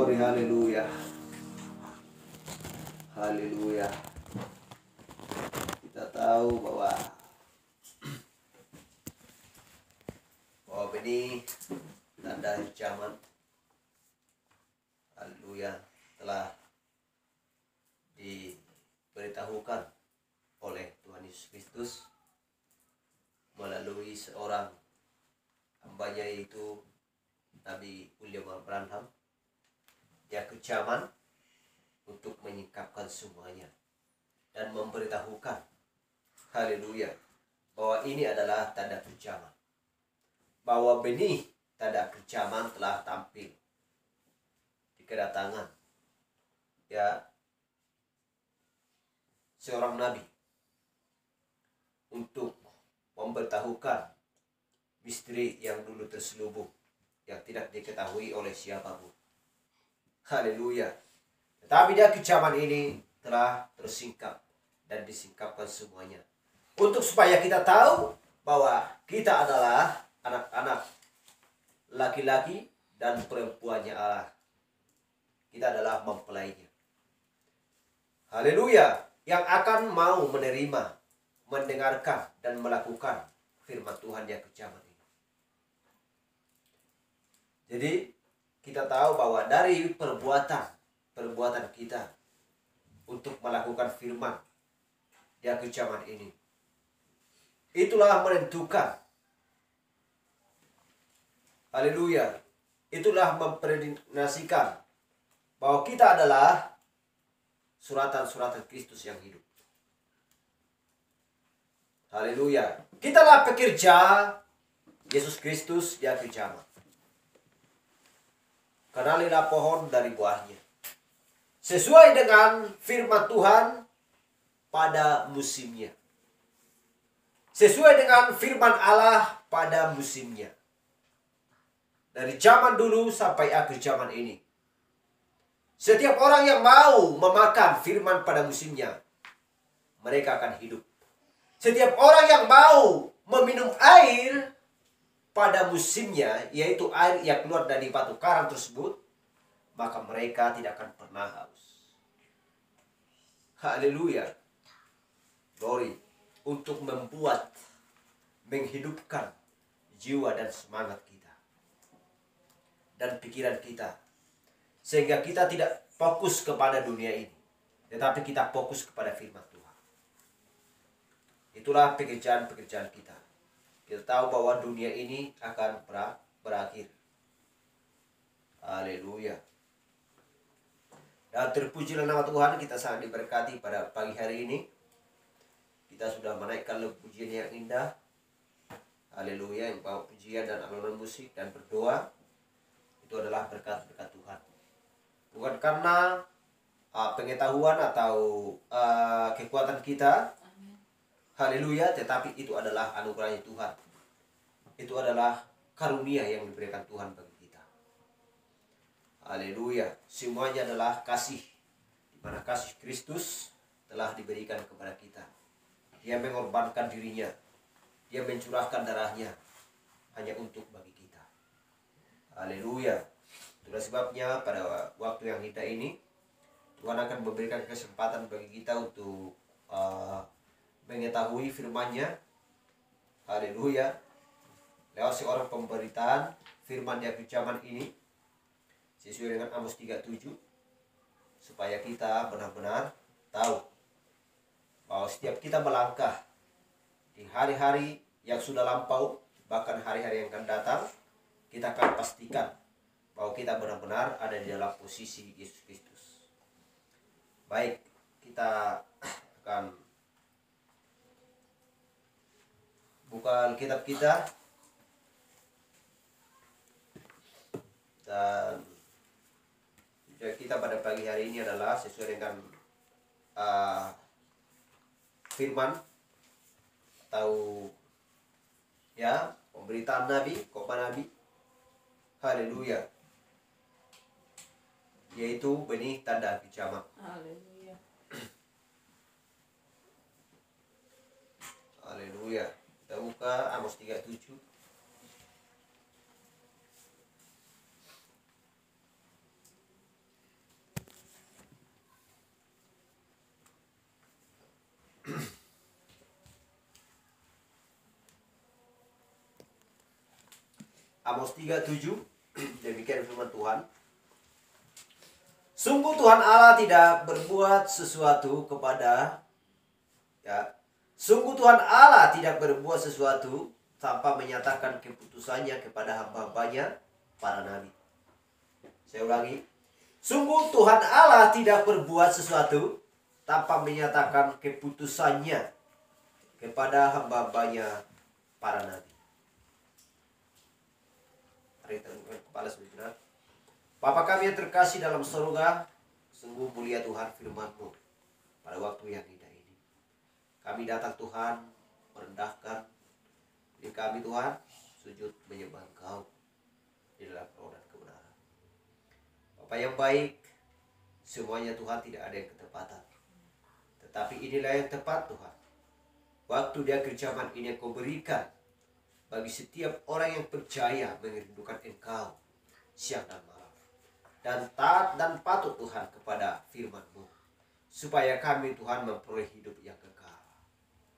Glory, haleluya. Haleluya. Kita tahu bahwa benih tanda zaman, haleluya, telah diberitahukan oleh Tuhan Yesus Kristus melalui seorang hambanya, yaitu Nabi William Branham. Dia kejaman untuk menyingkapkan semuanya dan memberitahukan, haleluya, bahwa ini adalah tanda kejaman, bahwa benih tanda kejaman telah tampil di kedatangan seorang nabi untuk memberitahukan misteri yang dulu terselubung, yang tidak diketahui oleh siapapun. Haleluya. Tetapi dia kejaman ini telah tersingkap dan disingkapkan semuanya, untuk supaya kita tahu bahwa kita adalah anak-anak laki-laki dan perempuannya Allah. Kita adalah mempelainya. Haleluya. Yang akan mau menerima, mendengarkan, dan melakukan firman Tuhan yang kejaman ini. Jadi kita tahu bahwa dari perbuatan kita untuk melakukan firman yang kejaman ini, itulah menentukan, haleluya, itulah mempredikasikan bahwa kita adalah suratan-suratan Kristus yang hidup. Haleluya. Kitalah pekerja Yesus Kristus yang kejaman. Kenalilah pohon dari buahnya, sesuai dengan firman Tuhan pada musimnya. Sesuai dengan firman Allah pada musimnya. Dari zaman dulu sampai akhir zaman ini, setiap orang yang mau memakan firman pada musimnya, mereka akan hidup. Setiap orang yang mau meminum air pada musimnya, yaitu air yang keluar dari batu karang tersebut, maka mereka tidak akan pernah haus. Haleluya. Glory. Untuk menghidupkan jiwa dan semangat kita dan pikiran kita, sehingga kita tidak fokus kepada dunia ini, tetapi kita fokus kepada firman Tuhan. Itulah pekerjaan-pekerjaan kita. Kita tahu bahwa dunia ini akan berakhir. Haleluya. Dan terpujilah nama Tuhan, kita sangat diberkati pada pagi hari ini. Kita sudah menaikkan pujian yang indah. Haleluya, yang bawa pujian dan alunan musik dan berdoa. Itu adalah berkat-berkat Tuhan. Bukan karena pengetahuan atau kekuatan kita. Haleluya, tetapi itu adalah anugerah Tuhan. Itu adalah karunia yang diberikan Tuhan bagi kita. Haleluya, semuanya adalah kasih, di mana kasih Kristus telah diberikan kepada kita. Dia mengorbankan dirinya, dia mencurahkan darahnya hanya untuk bagi kita. Haleluya. Itulah sebabnya pada waktu yang kita ini, Tuhan akan memberikan kesempatan bagi kita untuk mengetahui firman-Nya. Haleluya. Lewat seorang pemberitaan firman yang kejaman ini, sesuai dengan Amos 3:7, supaya kita benar-benar tahu bahwa setiap kita melangkah di hari-hari yang sudah lampau, bahkan hari-hari yang akan datang, kita akan pastikan bahwa kita benar-benar ada di dalam posisi Yesus Kristus. Baik, kita akan buka Alkitab kita, dan kita pada pagi hari ini adalah sesuai dengan firman atau pemberitaan Nabi, khotbah Nabi. Haleluya. Yaitu benih tanda kejaman. Haleluya. Haleluya. Kita buka Amos 3:7. Amos 3:7. Demikian firman Tuhan. Sungguh Tuhan Allah tidak berbuat sesuatu kepada Sungguh Tuhan Allah tidak berbuat sesuatu tanpa menyatakan keputusannya kepada hamba-hambanya para nabi. Saya ulangi. Sungguh Tuhan Allah tidak berbuat sesuatu tanpa menyatakan keputusannya kepada hamba-hambanya para nabi. Mari tundukkan kepala sebentar. Bapa kami yang terkasih dalam surga, sungguh mulia Tuhan firman-Mu pada waktu yang indah ini. Kami datang Tuhan, merendahkan diri kami Tuhan, sujud menyembah Engkau di dalam roh dan kebenaran. Bapa yang baik, semuanya Tuhan tidak ada yang ketepatan. Tetapi inilah yang tepat Tuhan. Waktu di akhir zaman ini yang Kau berikan bagi setiap orang yang percaya merindukan Engkau siang dan malam. Dan taat dan patuh Tuhan kepada firman-Mu. Supaya kami Tuhan memperoleh hidup yang kekal.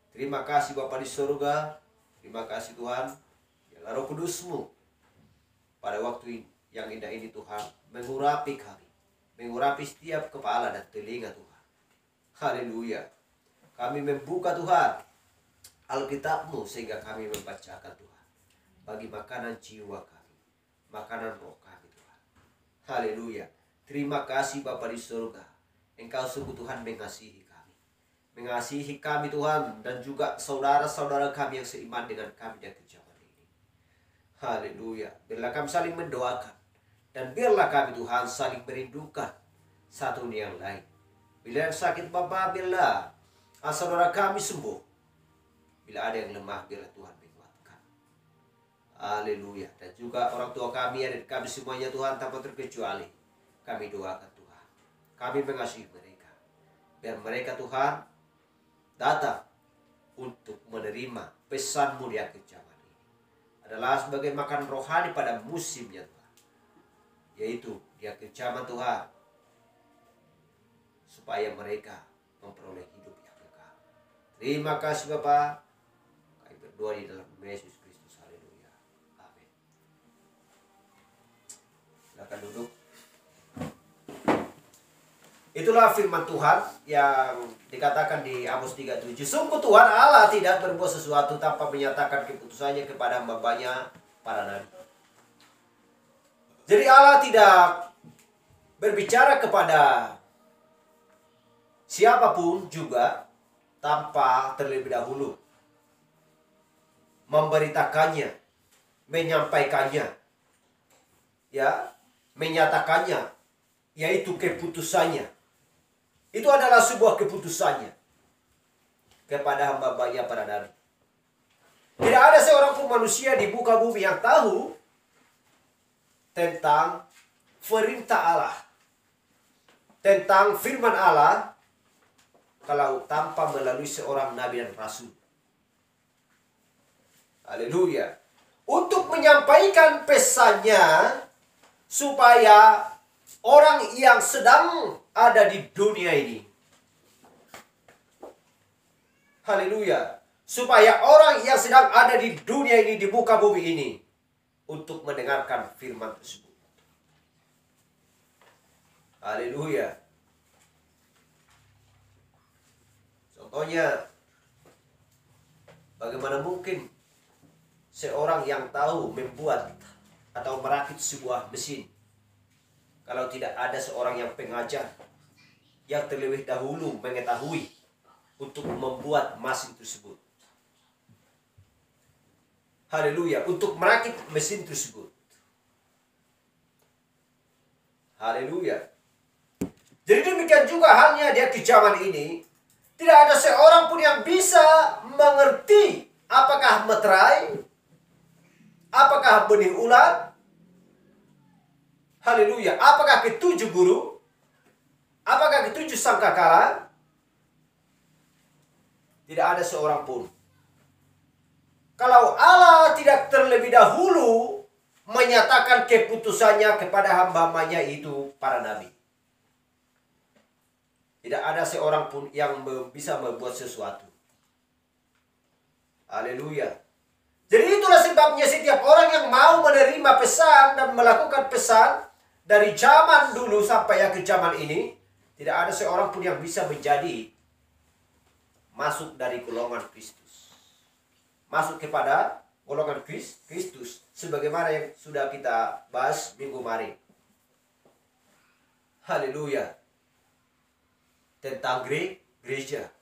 Terima kasih Bapa di surga. Terima kasih Tuhan. Biarlah Roh Kudus-Mu pada waktu yang indah ini Tuhan mengurapi kami. Mengurapi setiap kepala dan telinga Tuhan. Haleluya. Kami membuka Tuhan Alkitab-Mu sehingga kami membacakan Tuhan. Bagi makanan jiwa kami. Makanan roh kami. Haleluya. Terima kasih Bapa di surga. Engkau sungguh Tuhan mengasihi kami. Mengasihi kami Tuhan. Dan juga saudara-saudara kami yang seiman dengan kami di akhir zaman ini. Haleluya. Biarlah kami saling mendoakan. Dan biarlah kami Tuhan saling merindukan satu yang lain. Bila yang sakit Bapa, biarlah saudara kami sembuh. Bila ada yang lemah, biarlah Tuhan menguatkan. Haleluya. Dan juga orang tua kami, adik kami semuanya Tuhan tanpa terkecuali. Kami doakan Tuhan. Kami mengasihi mereka. Biar mereka Tuhan datang untuk menerima pesan-Mu di akhir zaman ini. Adalah sebagai makan rohani pada musimnya Tuhan. Yaitu di akhir zaman Tuhan. Supaya mereka memperoleh hidup yang kekal. Terima kasih Bapa. Kami berdoa di dalam nama Yesus. Silakan duduk. Itulah firman Tuhan yang dikatakan di Amos 3:7. Sungguh Tuhan Allah tidak berbuat sesuatu tanpa menyatakan keputusannya kepada hamba-Nya para nabi. Jadi Allah tidak berbicara kepada siapapun juga tanpa terlebih dahulu memberitakannya, menyampaikannya, menyatakannya, yaitu keputusannya. Itu adalah sebuah keputusannya kepada hamba-hambanya para nabi. Tidak ada seorang pun manusia di muka bumi yang tahu tentang perintah Allah, tentang firman Allah, kalau tanpa melalui seorang nabi dan rasul. Haleluya. Untuk menyampaikan pesannya, supaya orang yang sedang ada di dunia ini, haleluya, supaya orang yang sedang ada di dunia ini, di muka bumi ini, untuk mendengarkan firman tersebut. Haleluya. Contohnya, bagaimana mungkin seorang yang tahu membuat atau merakit sebuah mesin kalau tidak ada seorang yang pengajar yang terlebih dahulu mengetahui untuk membuat mesin tersebut. Haleluya, untuk merakit mesin tersebut. Haleluya. Jadi demikian juga halnya di akhir zaman ini, tidak ada seorang pun yang bisa mengerti apakah meterai, apakah benih ulat, haleluya, apakah ketujuh guru, apakah ketujuh sangkakala. Tidak ada seorang pun. Kalau Allah tidak terlebih dahulu menyatakan keputusannya kepada hamba-hambanya itu para nabi, tidak ada seorang pun yang bisa membuat sesuatu. Haleluya. Jadi itulah sebabnya setiap orang yang mau menerima pesan dan melakukan pesan dari zaman dulu sampai yang ke zaman ini, tidak ada seorang pun yang bisa menjadi masuk dari golongan Kristus. Masuk kepada golongan Kristus. Sebagaimana yang sudah kita bahas minggu kemarin. Haleluya. Tentang gereja.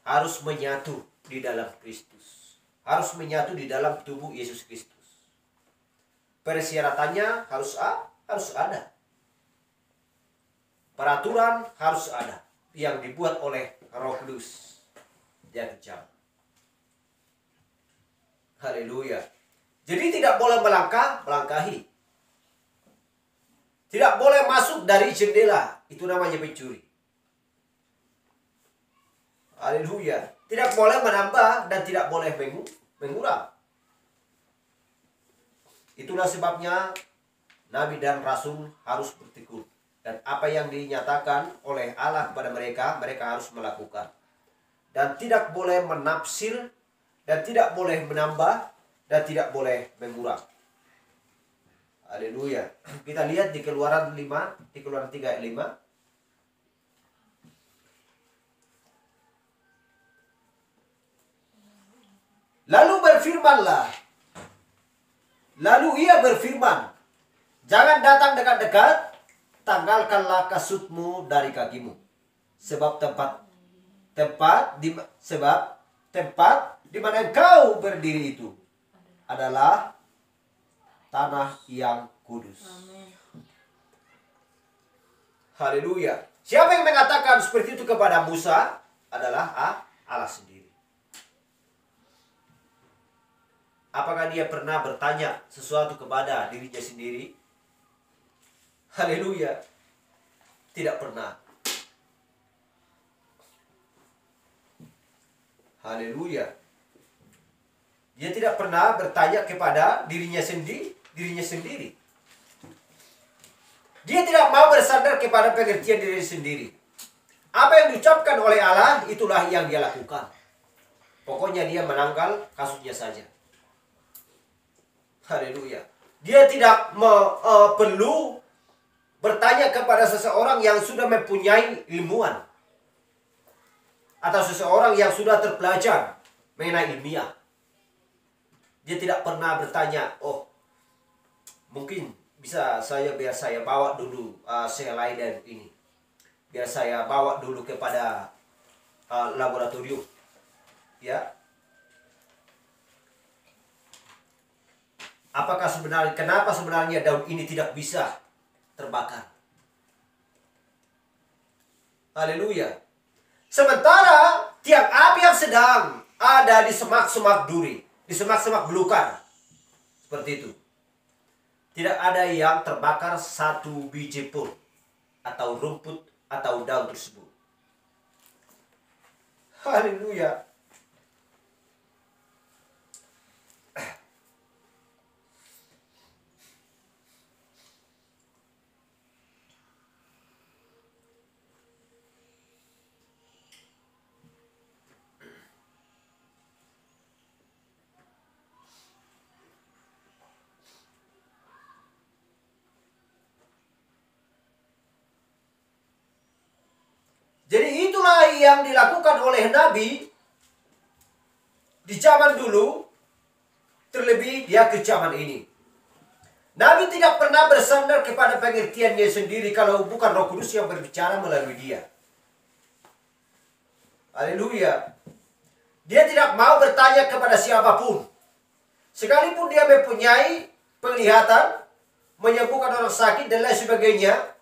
Harus menyatu di dalam Kristus. Harus menyatu di dalam tubuh Yesus Kristus. Persyaratannya harus ada. Peraturan harus ada. Yang dibuat oleh Roh Kudus. Jadi jangan. Haleluya. Jadi tidak boleh melangkahi. Tidak boleh masuk dari jendela. Itu namanya pencuri. Haleluya. Tidak boleh menambah dan tidak boleh mengurang. Itulah sebabnya Nabi dan Rasul harus bertekun. Dan apa yang dinyatakan oleh Allah kepada mereka, mereka harus melakukan. Dan tidak boleh menafsir, dan tidak boleh menambah, dan tidak boleh mengurang. Haleluya. Kita lihat di Keluaran 5, di Keluaran 3 ayat 5. Lalu ia berfirman, jangan datang dekat-dekat, tanggalkanlah kasutmu dari kakimu. Sebab tempat di mana engkau berdiri itu adalah tanah yang kudus. Haleluya. Siapa yang mengatakan seperti itu kepada Musa adalah Allah sendiri. Apakah dia pernah bertanya sesuatu kepada dirinya sendiri? Haleluya. Tidak pernah. Haleluya. Dia tidak pernah bertanya kepada dirinya sendiri. Dia tidak mau bersandar kepada pengertian diri sendiri. Apa yang diucapkan oleh Allah, itulah yang dia lakukan. Pokoknya dia menanggal kasusnya saja. Haleluya. Dia tidak perlu bertanya kepada seseorang yang sudah mempunyai ilmuwan. Atau seseorang yang sudah terpelajar mengenai ilmiah. Dia tidak pernah bertanya, oh mungkin biar saya bawa dulu selai dan ini. Biar saya bawa dulu kepada laboratorium. Ya. Kenapa sebenarnya daun ini tidak bisa terbakar? Haleluya. Sementara tiang api yang sedang ada di semak-semak duri, di semak-semak belukar. Seperti itu. Tidak ada yang terbakar satu biji pun, atau rumput, atau daun tersebut. Haleluya. Jadi itulah yang dilakukan oleh Nabi di zaman dulu, terlebih dia ke zaman ini. Nabi tidak pernah bersandar kepada pengertiannya sendiri kalau bukan Roh Kudus yang berbicara melalui dia. Haleluya. Dia tidak mau bertanya kepada siapapun. Sekalipun dia mempunyai penglihatan, menyembuhkan orang sakit dan lain sebagainya,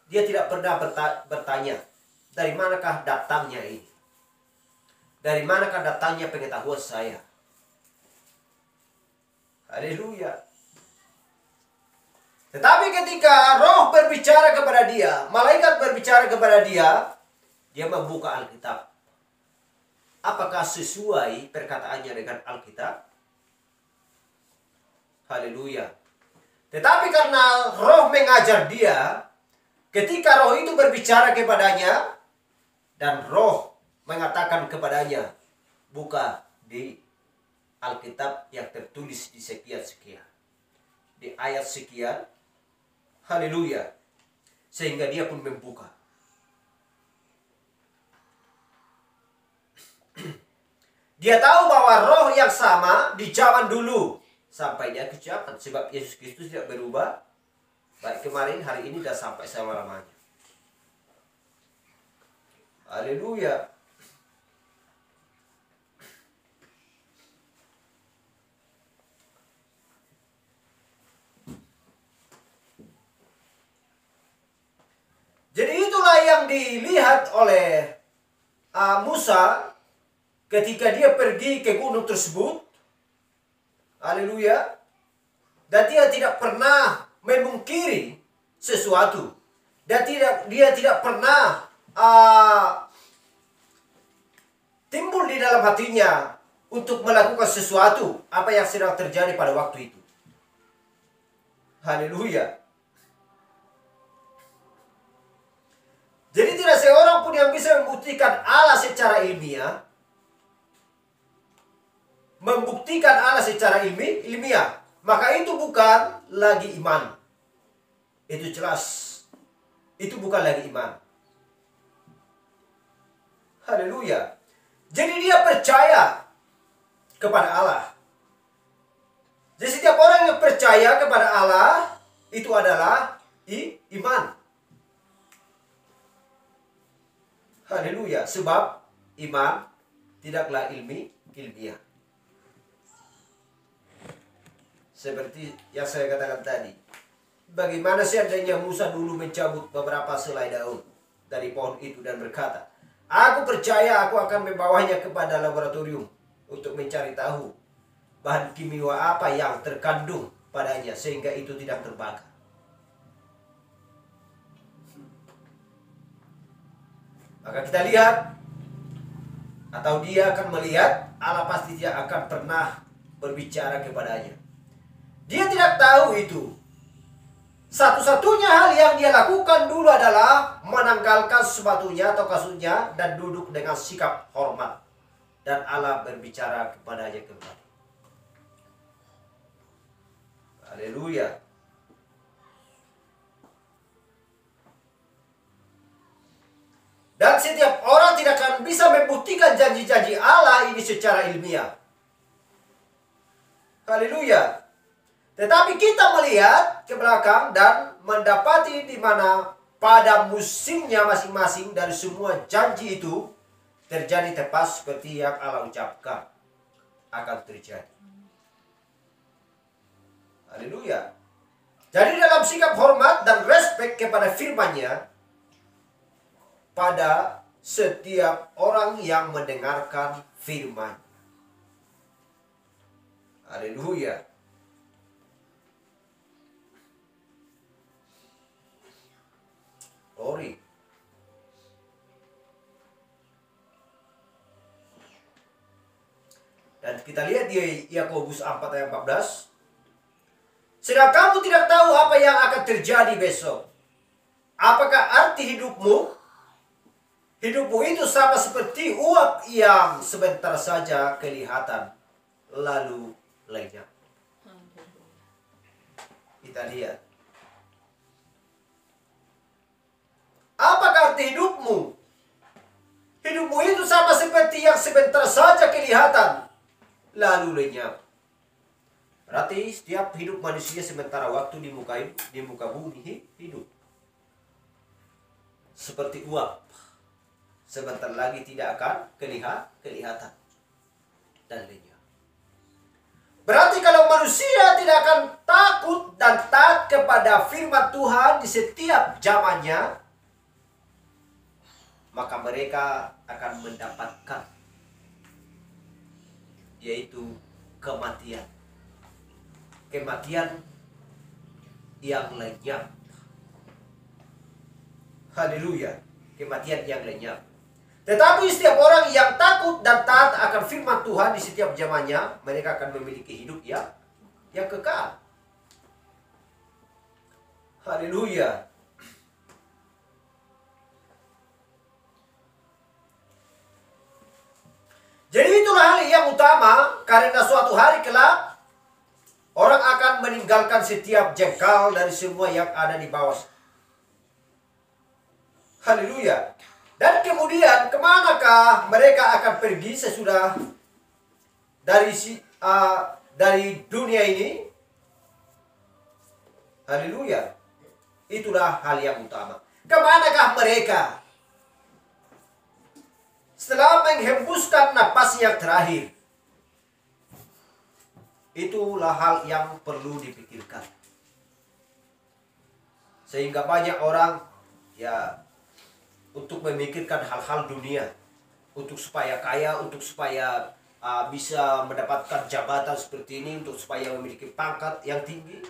dia tidak pernah bertanya. Dari manakah datangnya ini? Dari manakah datangnya pengetahuan saya? Haleluya. Tetapi ketika Roh berbicara kepada dia, malaikat berbicara kepada dia, dia membuka Alkitab. Apakah sesuai perkataannya dengan Alkitab? Haleluya. Tetapi karena Roh mengajar dia, ketika Roh itu berbicara kepadanya, dan Roh mengatakan kepadanya, Buka di Alkitab yang tertulis di sekian-sekian, di ayat sekian. Haleluya. Sehingga dia pun membuka. Dia tahu bahwa roh yang sama di zaman dulu sampai dia ke zaman. Sebab Yesus Kristus tidak berubah. Baik kemarin, hari ini, dan sampai selama-lamanya. Haleluya. Jadi itulah yang dilihat oleh Musa ketika dia pergi ke gunung tersebut. Haleluya. Dan dia tidak pernah memungkiri sesuatu. Dan dia tidak pernah timbul di dalam hatinya untuk melakukan sesuatu apa yang sedang terjadi pada waktu itu. Haleluya. Jadi tidak seorang pun yang bisa membuktikan Allah secara ilmiah. Membuktikan Allah secara ilmiah. Maka itu bukan lagi iman. Itu jelas. Itu bukan lagi iman. Haleluya. Jadi dia percaya kepada Allah. Jadi setiap orang yang percaya kepada Allah, itu adalah iman. Haleluya. Sebab iman tidaklah ilmiah. Seperti yang saya katakan tadi. Bagaimana seandainya Musa dulu mencabut beberapa selai daun dari pohon itu dan berkata, aku percaya aku akan membawanya kepada laboratorium untuk mencari tahu bahan kimia apa yang terkandung padanya sehingga itu tidak terbakar. Maka kita lihat, atau dia akan melihat, Allah pasti tidak akan pernah berbicara kepadanya. Dia tidak tahu itu. Satu-satunya hal yang dia lakukan dulu adalah menanggalkan sepatunya atau kasurnya dan duduk dengan sikap hormat. Dan Allah berbicara kepadanya kembali. Haleluya. Dan setiap orang tidak akan bisa membuktikan janji-janji Allah ini secara ilmiah. Haleluya. Tetapi kita melihat ke belakang dan mendapati di mana pada musimnya masing-masing dari semua janji itu terjadi tepat seperti yang Allah ucapkan akan terjadi. Haleluya. Jadi dalam sikap hormat dan respek kepada firman-Nya pada setiap orang yang mendengarkan firman. Haleluya. Glory. Dan kita lihat di Yakobus 4 ayat 14. Sedang kamu tidak tahu apa yang akan terjadi besok. Apakah arti hidupmu? Hidupmu itu sama seperti uap yang sebentar saja kelihatan, lalu lenyap. Kita lihat. Apakah arti hidupmu? Hidupmu itu sama seperti yang sebentar saja kelihatan, lalu lenyap. Berarti setiap hidup manusia sementara waktu di muka bumi hidup. Seperti uap. Sebentar lagi tidak akan kelihatan dan lenyap. Berarti kalau manusia tidak akan takut dan taat kepada firman Tuhan di setiap zamannya, maka mereka akan mendapatkan yaitu kematian. Kematian yang lenyap. Haleluya. Kematian yang lenyap. Tetapi setiap orang yang takut dan taat akan firman Tuhan di setiap zamannya, mereka akan memiliki hidup yang kekal. Haleluya. Jadi itulah karena suatu hari kelak orang akan meninggalkan setiap jengkal dari semua yang ada di bawah. Haleluya. Dan kemudian kemanakah mereka akan pergi sesudah dari dunia ini? Haleluya. Itulah hal yang utama. Kemanakah mereka? Setelah menghembuskan napas yang terakhir. Itulah hal yang perlu dipikirkan. Sehingga banyak orang ya untuk memikirkan hal-hal dunia, untuk supaya kaya, untuk supaya bisa mendapatkan jabatan seperti ini, untuk supaya memiliki pangkat yang tinggi,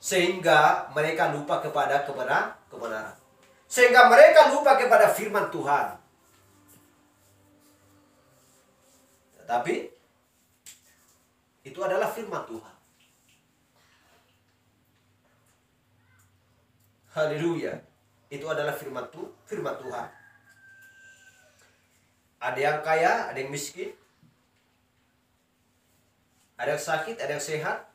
sehingga mereka lupa kepada kebenaran, sehingga mereka lupa kepada firman Tuhan. Tetapi itu adalah firman Tuhan. Haleluya. Itu adalah firman Tuhan. Ada yang kaya, ada yang miskin. Ada yang sakit, ada yang sehat.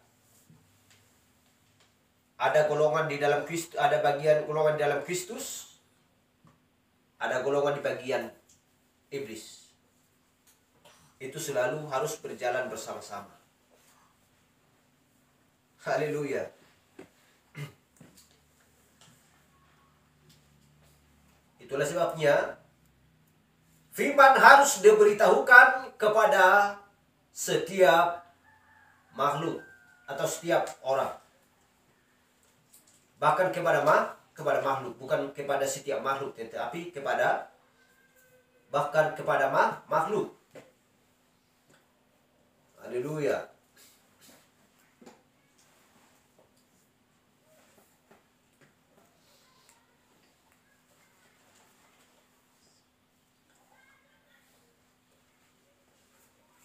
Ada golongan di dalam Kristus, ada bagian golongan di dalam Kristus. Ada golongan di bagian iblis. Itu selalu harus berjalan bersama-sama. Haleluya. Itulah sebabnya firman harus diberitahukan kepada setiap makhluk atau setiap orang. Bahkan kepada makhluk, bukan kepada setiap makhluk, tetapi bahkan kepada makhluk. Haleluya.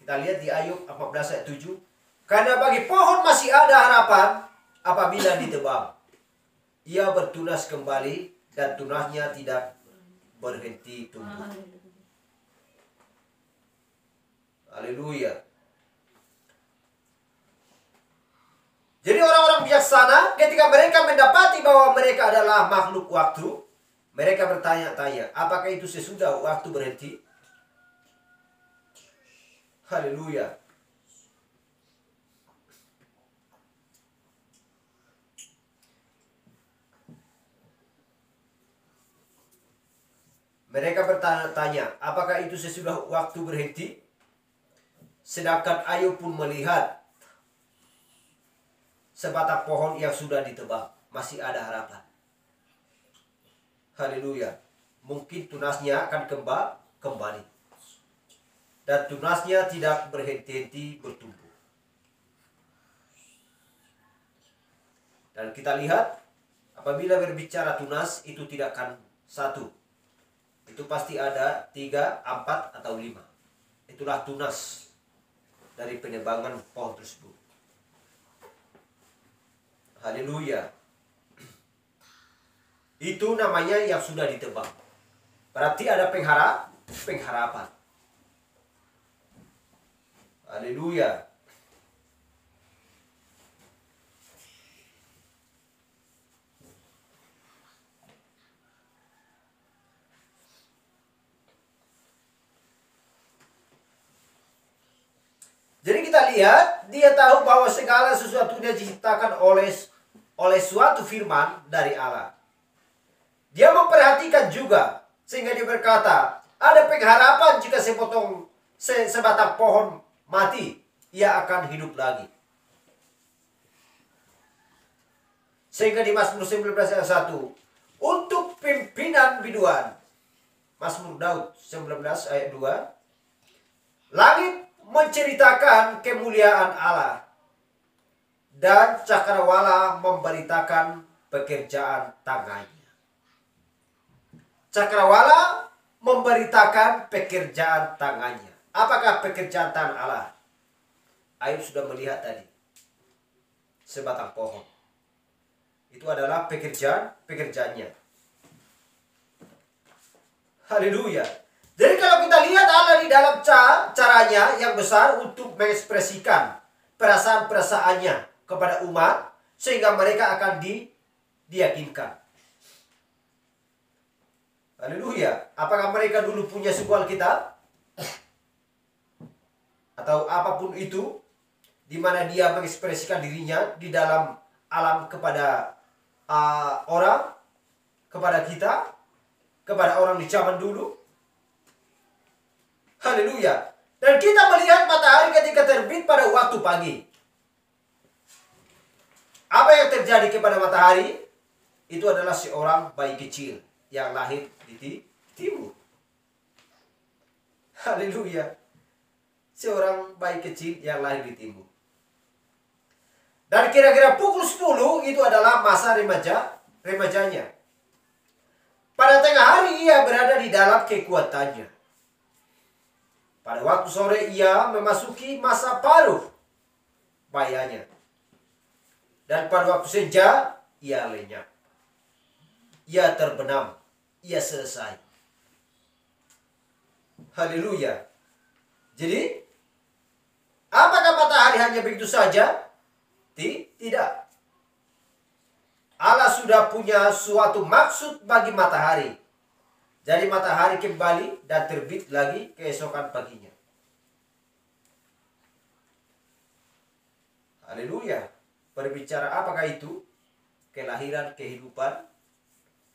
Kita lihat di Ayub 14 ayat 7. Karena bagi pohon masih ada harapan apabila ditebang. Ia bertunas kembali dan tunasnya tidak berhenti tumbuh. Haleluya. Jadi orang-orang bijaksana ketika mereka mendapati bahwa mereka adalah makhluk waktu, mereka bertanya-tanya, apakah itu sesudah waktu berhenti? Haleluya. Mereka bertanya-tanya, apakah itu sesudah waktu berhenti? Sedangkan Ayub pun melihat sebatang pohon yang sudah ditebang, masih ada harapan. Haleluya. Mungkin tunasnya akan kembali. Dan tunasnya tidak berhenti-henti bertumbuh. Dan kita lihat, apabila berbicara tunas, itu tidak akan satu. Itu pasti ada 3, 4, atau 5. Itulah tunas dari penebangan pohon tersebut. Haleluya. Itu namanya yang sudah ditebang. Berarti ada pengharapan. Haleluya. Jadi kita lihat, dia tahu bahwa segala sesuatunya diciptakan oleh suatu firman dari Allah. Dia memperhatikan juga, sehingga dia berkata, ada pengharapan jika sebatang pohon mati, ia akan hidup lagi. Sehingga di Mazmur 19 ayat 1, untuk pimpinan biduan, Mazmur Daud 19 ayat 2, langit menceritakan kemuliaan Allah, dan cakrawala memberitakan pekerjaan tangannya. Cakrawala memberitakan pekerjaan tangannya. Apakah pekerjaan tangan Allah? Ayub sudah melihat tadi. Sebatang pohon. Itu adalah pekerjaannya. Haleluya. Jadi kalau kita lihat Allah di dalam caranya yang besar untuk mengekspresikan perasaan-perasaannya kepada umat, sehingga mereka akan diyakinkan. Haleluya. Apakah mereka dulu punya sebuah Alkitab? Atau apapun itu, di mana dia mengekspresikan dirinya di dalam alam kepada orang, kepada kita, kepada orang di zaman dulu. Haleluya. Dan kita melihat matahari ketika terbit pada waktu pagi. Apa yang terjadi kepada matahari? Itu adalah seorang bayi kecil yang lahir di timur. Haleluya. Seorang bayi kecil yang lahir di timur. Dan kira-kira pukul 10 itu adalah masa remajanya. Pada tengah hari ia berada di dalam kekuatannya. Pada waktu sore ia memasuki masa paruh bayanya. Dan pada waktu senja ia lenyap. Ia terbenam. Ia selesai. Haleluya. Jadi, apakah matahari hanya begitu saja? Tidak. Allah sudah punya suatu maksud bagi matahari. Jadi matahari kembali dan terbit lagi keesokan paginya. Haleluya. Berbicara apakah itu? Kelahiran, kehidupan.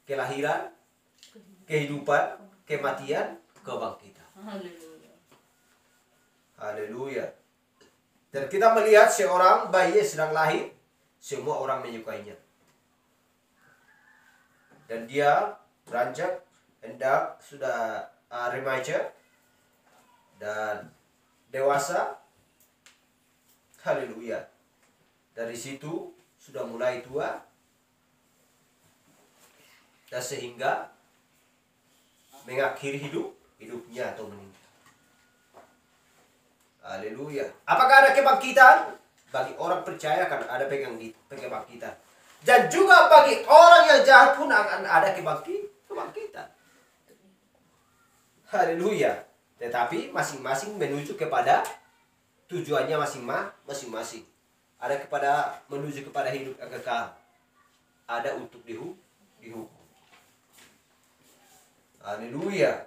Kelahiran, kehidupan, kematian, kebangkitan. Haleluya. Dan kita melihat seorang bayi sedang lahir, semua orang menyukainya. Dan dia beranjak, hendak sudah remaja dan dewasa. Haleluya. Dari situ sudah mulai tua. Dan sehingga mengakhiri hidupnya atau meninggal. Haleluya. Apakah ada kebangkitan? Bagi orang percaya akan ada kebangkitan. Dan juga bagi orang yang jahat pun akan ada kebangkitan. Haleluya. Tetapi masing-masing menuju kepada tujuannya masing-masing. Ada menuju kepada hidup yang kekal. Ada untuk dihukum. Haleluya.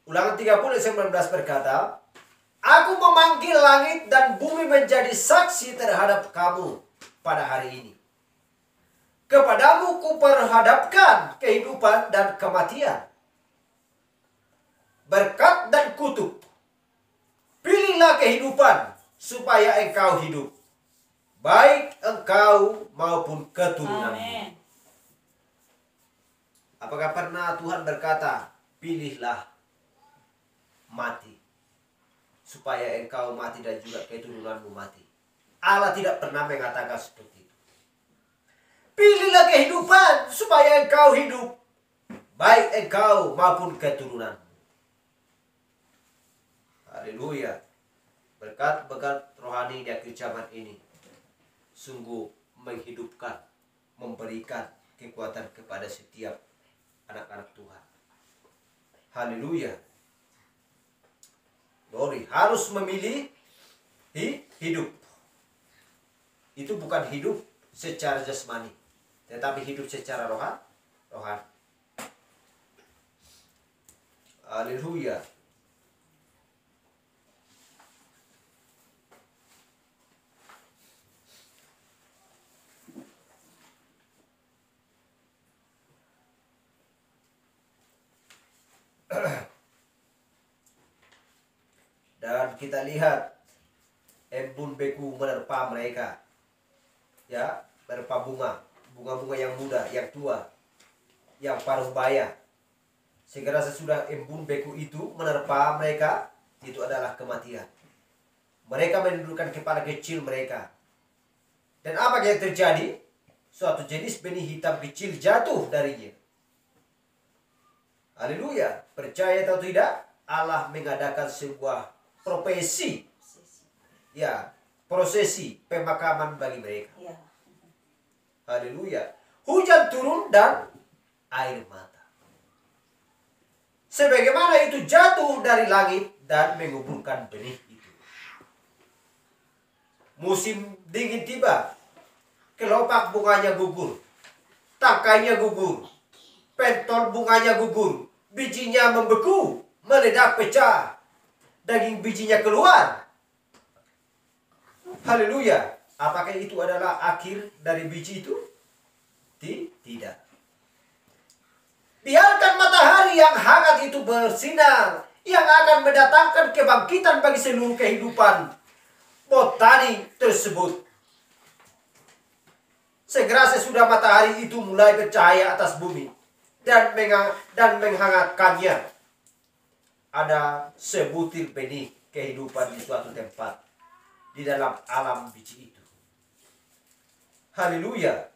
Ulangan 30:19 berkata, Aku memanggil langit dan bumi menjadi saksi terhadap kamu pada hari ini. Kepadamu kuperhadapkan kehidupan dan kematian, berkat dan kutuk. Pilihlah kehidupan supaya engkau hidup, baik engkau maupun keturunanmu. Amen. Apakah pernah Tuhan berkata, pilihlah mati, supaya engkau mati dan juga keturunanmu mati? Allah tidak pernah mengatakan seperti itu. Pilihlah kehidupan supaya engkau hidup, baik engkau maupun keturunanmu. Haleluya. Berkat-berkat rohani di akhir zaman ini sungguh menghidupkan, memberikan kekuatan kepada setiap anak-anak Tuhan. Haleluya. Glory. Harus memilih hidup. Itu bukan hidup secara jasmani, tetapi hidup secara rohani. Haleluya. Dan kita lihat embun beku menerpa mereka. Ya, menerpa bunga-bunga yang muda, yang tua, yang paruh baya. Segera sesudah embun beku itu menerpa mereka, itu adalah kematian. Mereka menundukkan kepala kecil mereka. Dan apa yang terjadi? Suatu jenis benih hitam kecil jatuh darinya. Haleluya. Percaya atau tidak, Allah mengadakan sebuah prosesi pemakaman bagi mereka. Haleluya. Hujan turun dan air mata. Sebagaimana itu jatuh dari langit dan menguburkan benih itu. Musim dingin tiba, kelopak bunganya gugur, tangkainya gugur, pentol bunganya gugur, bijinya membeku, meledak pecah, daging bijinya keluar. Haleluya. Apakah itu adalah akhir dari biji itu? Tidak. Biarkan matahari yang hangat itu bersinar, yang akan mendatangkan kebangkitan bagi seluruh kehidupan botani tersebut. Segera sesudah matahari itu mulai bercahaya atas bumi dan menghangatkannya, ada sebutir benih kehidupan di suatu tempat di dalam alam biji itu. Haleluya.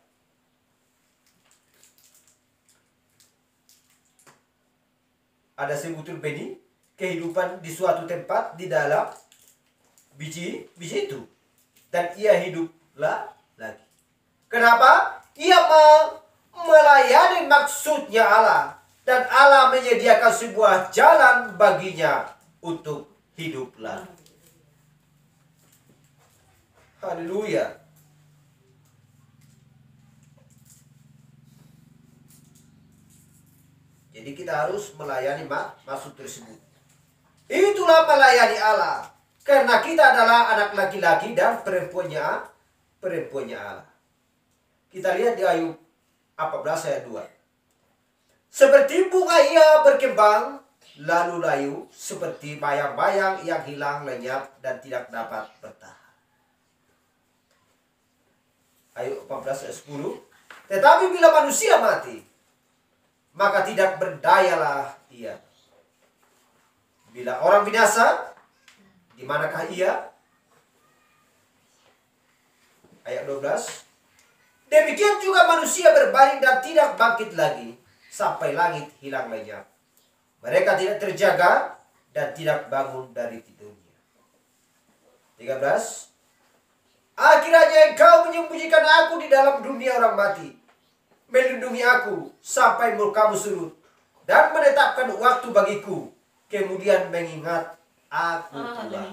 Ada sebutir benih kehidupan di suatu tempat di dalam biji itu, dan ia hiduplah lagi. Kenapa? Ia melayani maksudnya Allah, dan Allah menyediakan sebuah jalan baginya untuk hidup lagi. Haleluya. Jadi kita harus melayani maksud tersebut. Itulah melayani Allah, karena kita adalah anak laki-laki dan perempuannya Allah. Kita lihat di Ayub 14 ayat 2. Seperti bunga ia berkembang, lalu layu, seperti bayang-bayang yang hilang lenyap dan tidak dapat bertahan. Ayub 14 ayat 10. Tetapi bila manusia mati, maka tidak berdayalah ia. Bila orang binasa, di manakah ia? Ayat 12. Demikian juga manusia berbaring dan tidak bangkit lagi, sampai langit hilang lenyap. Mereka tidak terjaga dan tidak bangun dari tidurnya. 13. Akhirnya engkau menyembunyikan aku di dalam dunia orang mati, melindungi aku sampai murkamu surut, dan menetapkan waktu bagiku, kemudian mengingat aku tua.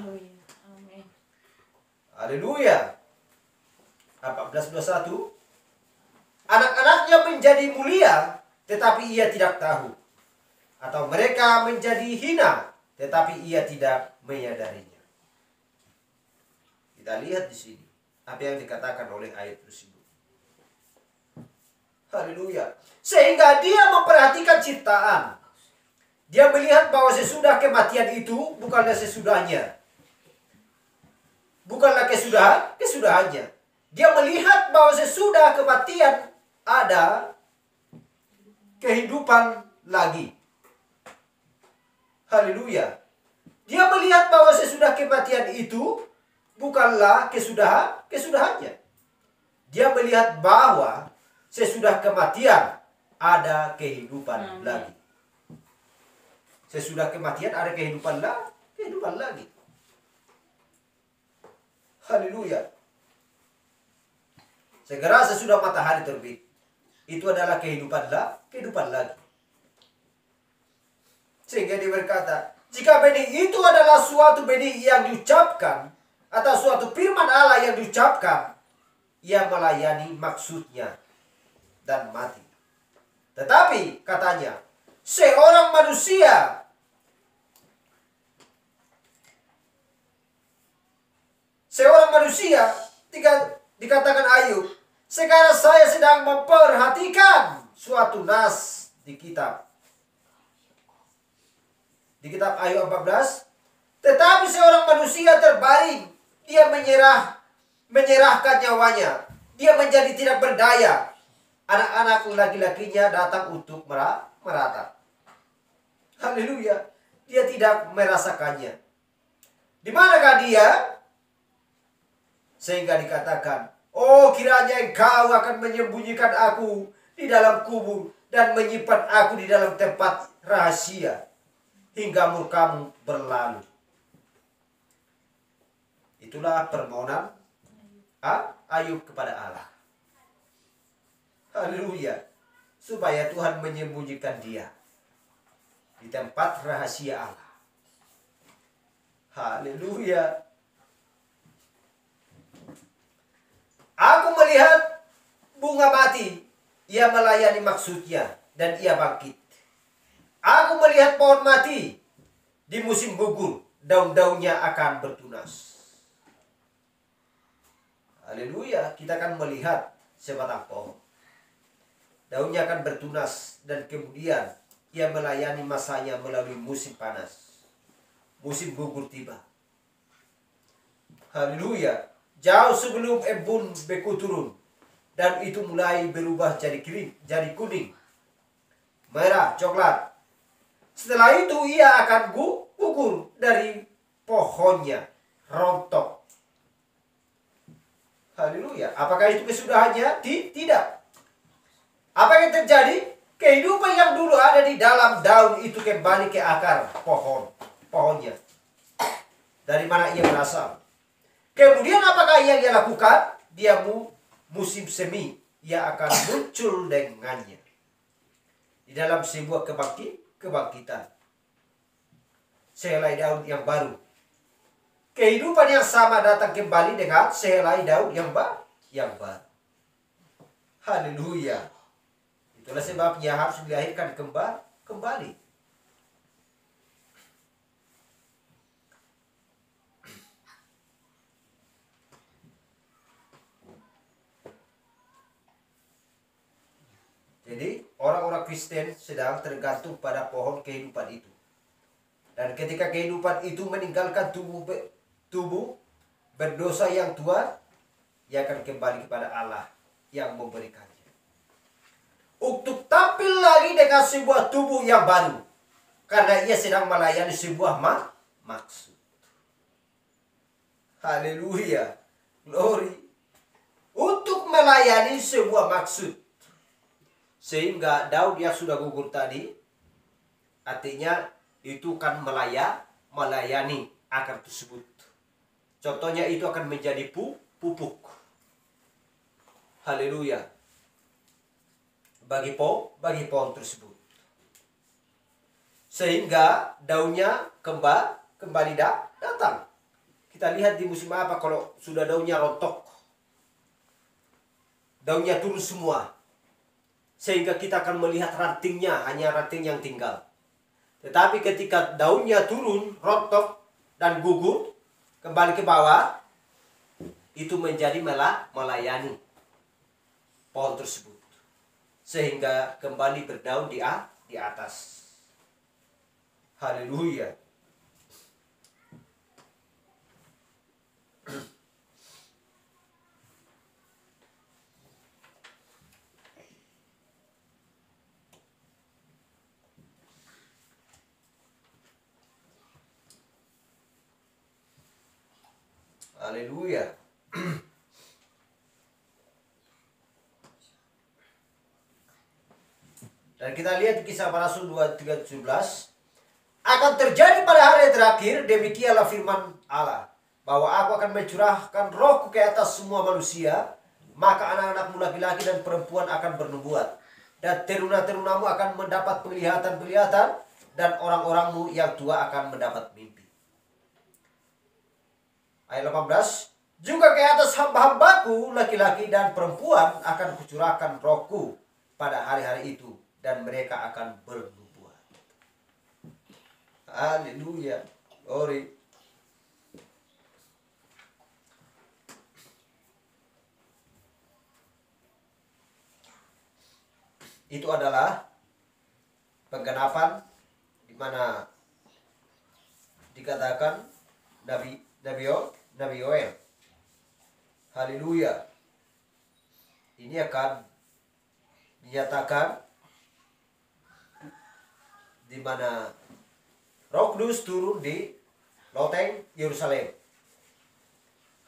Haleluya. 14:21. Anak-anaknya menjadi mulia, tetapi ia tidak tahu. Atau mereka menjadi hina, tetapi ia tidak menyadarinya. Kita lihat di sini apa yang dikatakan oleh ayat tersebut. Haleluya. Sehingga dia memperhatikan ciptaan. Dia melihat bahwa sesudah kematian itu bukanlah sesudahnya. Bukanlah kesudahannya. Dia melihat bahwa sesudah kematian ada kehidupan lagi. Haleluya. Dia melihat bahwa sesudah kematian itu bukanlah kesudahannya. Dia melihat bahwa sesudah kematian ada kehidupan lagi. Sesudah kematian ada kehidupan lagi. Haleluya. Segera sesudah matahari terbit, itu adalah kehidupan lagi. Sehingga dia berkata, jika benih itu adalah suatu benih yang diucapkan, atau suatu firman Allah yang diucapkan, ia melayani maksudnya dan mati. Tetapi katanya, seorang manusia dikatakan Ayub, sekarang saya sedang memperhatikan suatu nas di kitab. Di kitab Ayub 14, tetapi seorang manusia terbaring, dia menyerahkan nyawanya, dia menjadi tidak berdaya. Anak-anak laki-lakinya datang untuk meratap. Haleluya. Dia tidak merasakannya. Di manakah dia? Sehingga dikatakan, oh kiranya engkau akan menyembunyikan aku di dalam kubur dan menyimpan aku di dalam tempat rahasia hingga murkamu berlalu. Itulah permohonan Ayub kepada Allah. Haleluya. supaya Tuhan menyembunyikan dia di tempat rahasia Allah. Haleluya. Aku melihat bunga mati, ia melayani maksudnya, dan ia bangkit. Aku melihat pohon mati, di musim gugur, daun-daunnya akan bertunas. Haleluya, kita akan melihat sebatang pohon. Daunnya akan bertunas, dan kemudian ia melayani masanya melalui musim panas. Musim gugur tiba. Haleluya. Jauh sebelum embun beku turun, dan itu mulai berubah jadi kuning, merah, coklat. Setelah itu ia akan gugur dari pohonnya, rontok. Haleluya. Apakah itu kesudahannya? Tidak. Apa yang terjadi? Kehidupan yang dulu ada di dalam daun itu kembali ke akar pohonnya. Dari mana ia berasal. Kemudian apakah yang ia lakukan? Dia musim semi. Ia akan muncul dengannya. Di dalam sebuah kebangkitan. Sehelai daun yang baru. Kehidupan yang sama datang kembali dengan sehelai daun yang baru. Haleluya. Itulah sebabnya harus dilahirkan kembali. Jadi orang-orang Kristen sedang tergantung pada pohon kehidupan itu. Dan ketika kehidupan itu meninggalkan tubuh berdosa yang tua, ia akan kembali kepada Allah yang memberikannya. Untuk tampil lagi dengan sebuah tubuh yang baru. Karena ia sedang melayani sebuah maksud. Haleluya. Glory. Untuk melayani sebuah maksud. Sehingga daun yang sudah gugur tadi, artinya itu kan melayani akar tersebut. Contohnya itu akan menjadi pupuk. Haleluya. Bagi pohon tersebut. Sehingga daunnya kembali datang. Kita lihat di musim apa kalau sudah daunnya rontok. Daunnya turun semua. Sehingga kita akan melihat rantingnya, hanya ranting yang tinggal. Tetapi ketika daunnya turun, rontok, dan gugur, kembali ke bawah, itu menjadi melayani pohon tersebut. Sehingga kembali berdaun di atas. Haleluya. Haleluya. Dan kita lihat di Kisah Para Rasul 2:17, akan terjadi pada hari terakhir, demikianlah firman Allah, bahwa aku akan mencurahkan rohku ke atas semua manusia, maka anak-anakmu laki-laki dan perempuan akan bernubuat, dan teruna-terunamu akan mendapat penglihatan-penglihatan, dan orang-orangmu yang tua akan mendapat mimpi. Ayat 18, juga ke atas hamba-hambaku laki-laki dan perempuan akan kucurahkan rohku pada hari-hari itu, dan mereka akan bernubuat. Haleluya. Glory. Itu adalah penggenapan di mana dikatakan Nabi Yoel. Haleluya. Ini akan dinyatakan di mana Roh Kudus turun di loteng Yerusalem.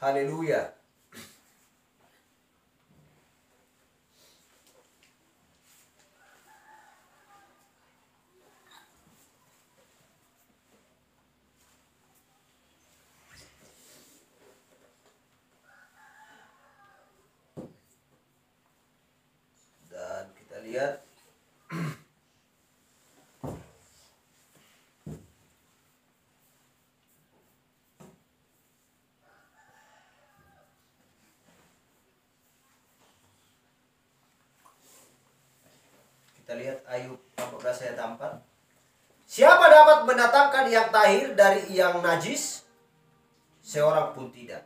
Haleluya. Dan kita lihat Ayub 14 ayat 4. Siapa dapat mendatangkan yang tahir dari yang najis? Seorang pun tidak.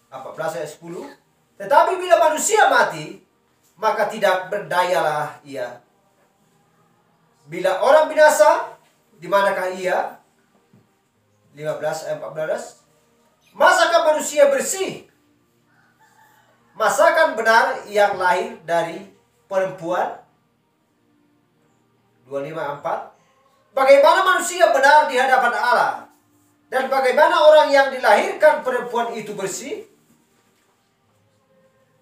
14 ayat 10. Tetapi bila manusia mati, maka tidak berdayalah ia. Bila orang binasa, di manakah ia? 15 ayat 14. Masakan manusia bersih? Masakan benar yang lahir dari perempuan? 25:4. Bagaimana manusia benar di hadapan Allah? Dan bagaimana orang yang dilahirkan perempuan itu bersih?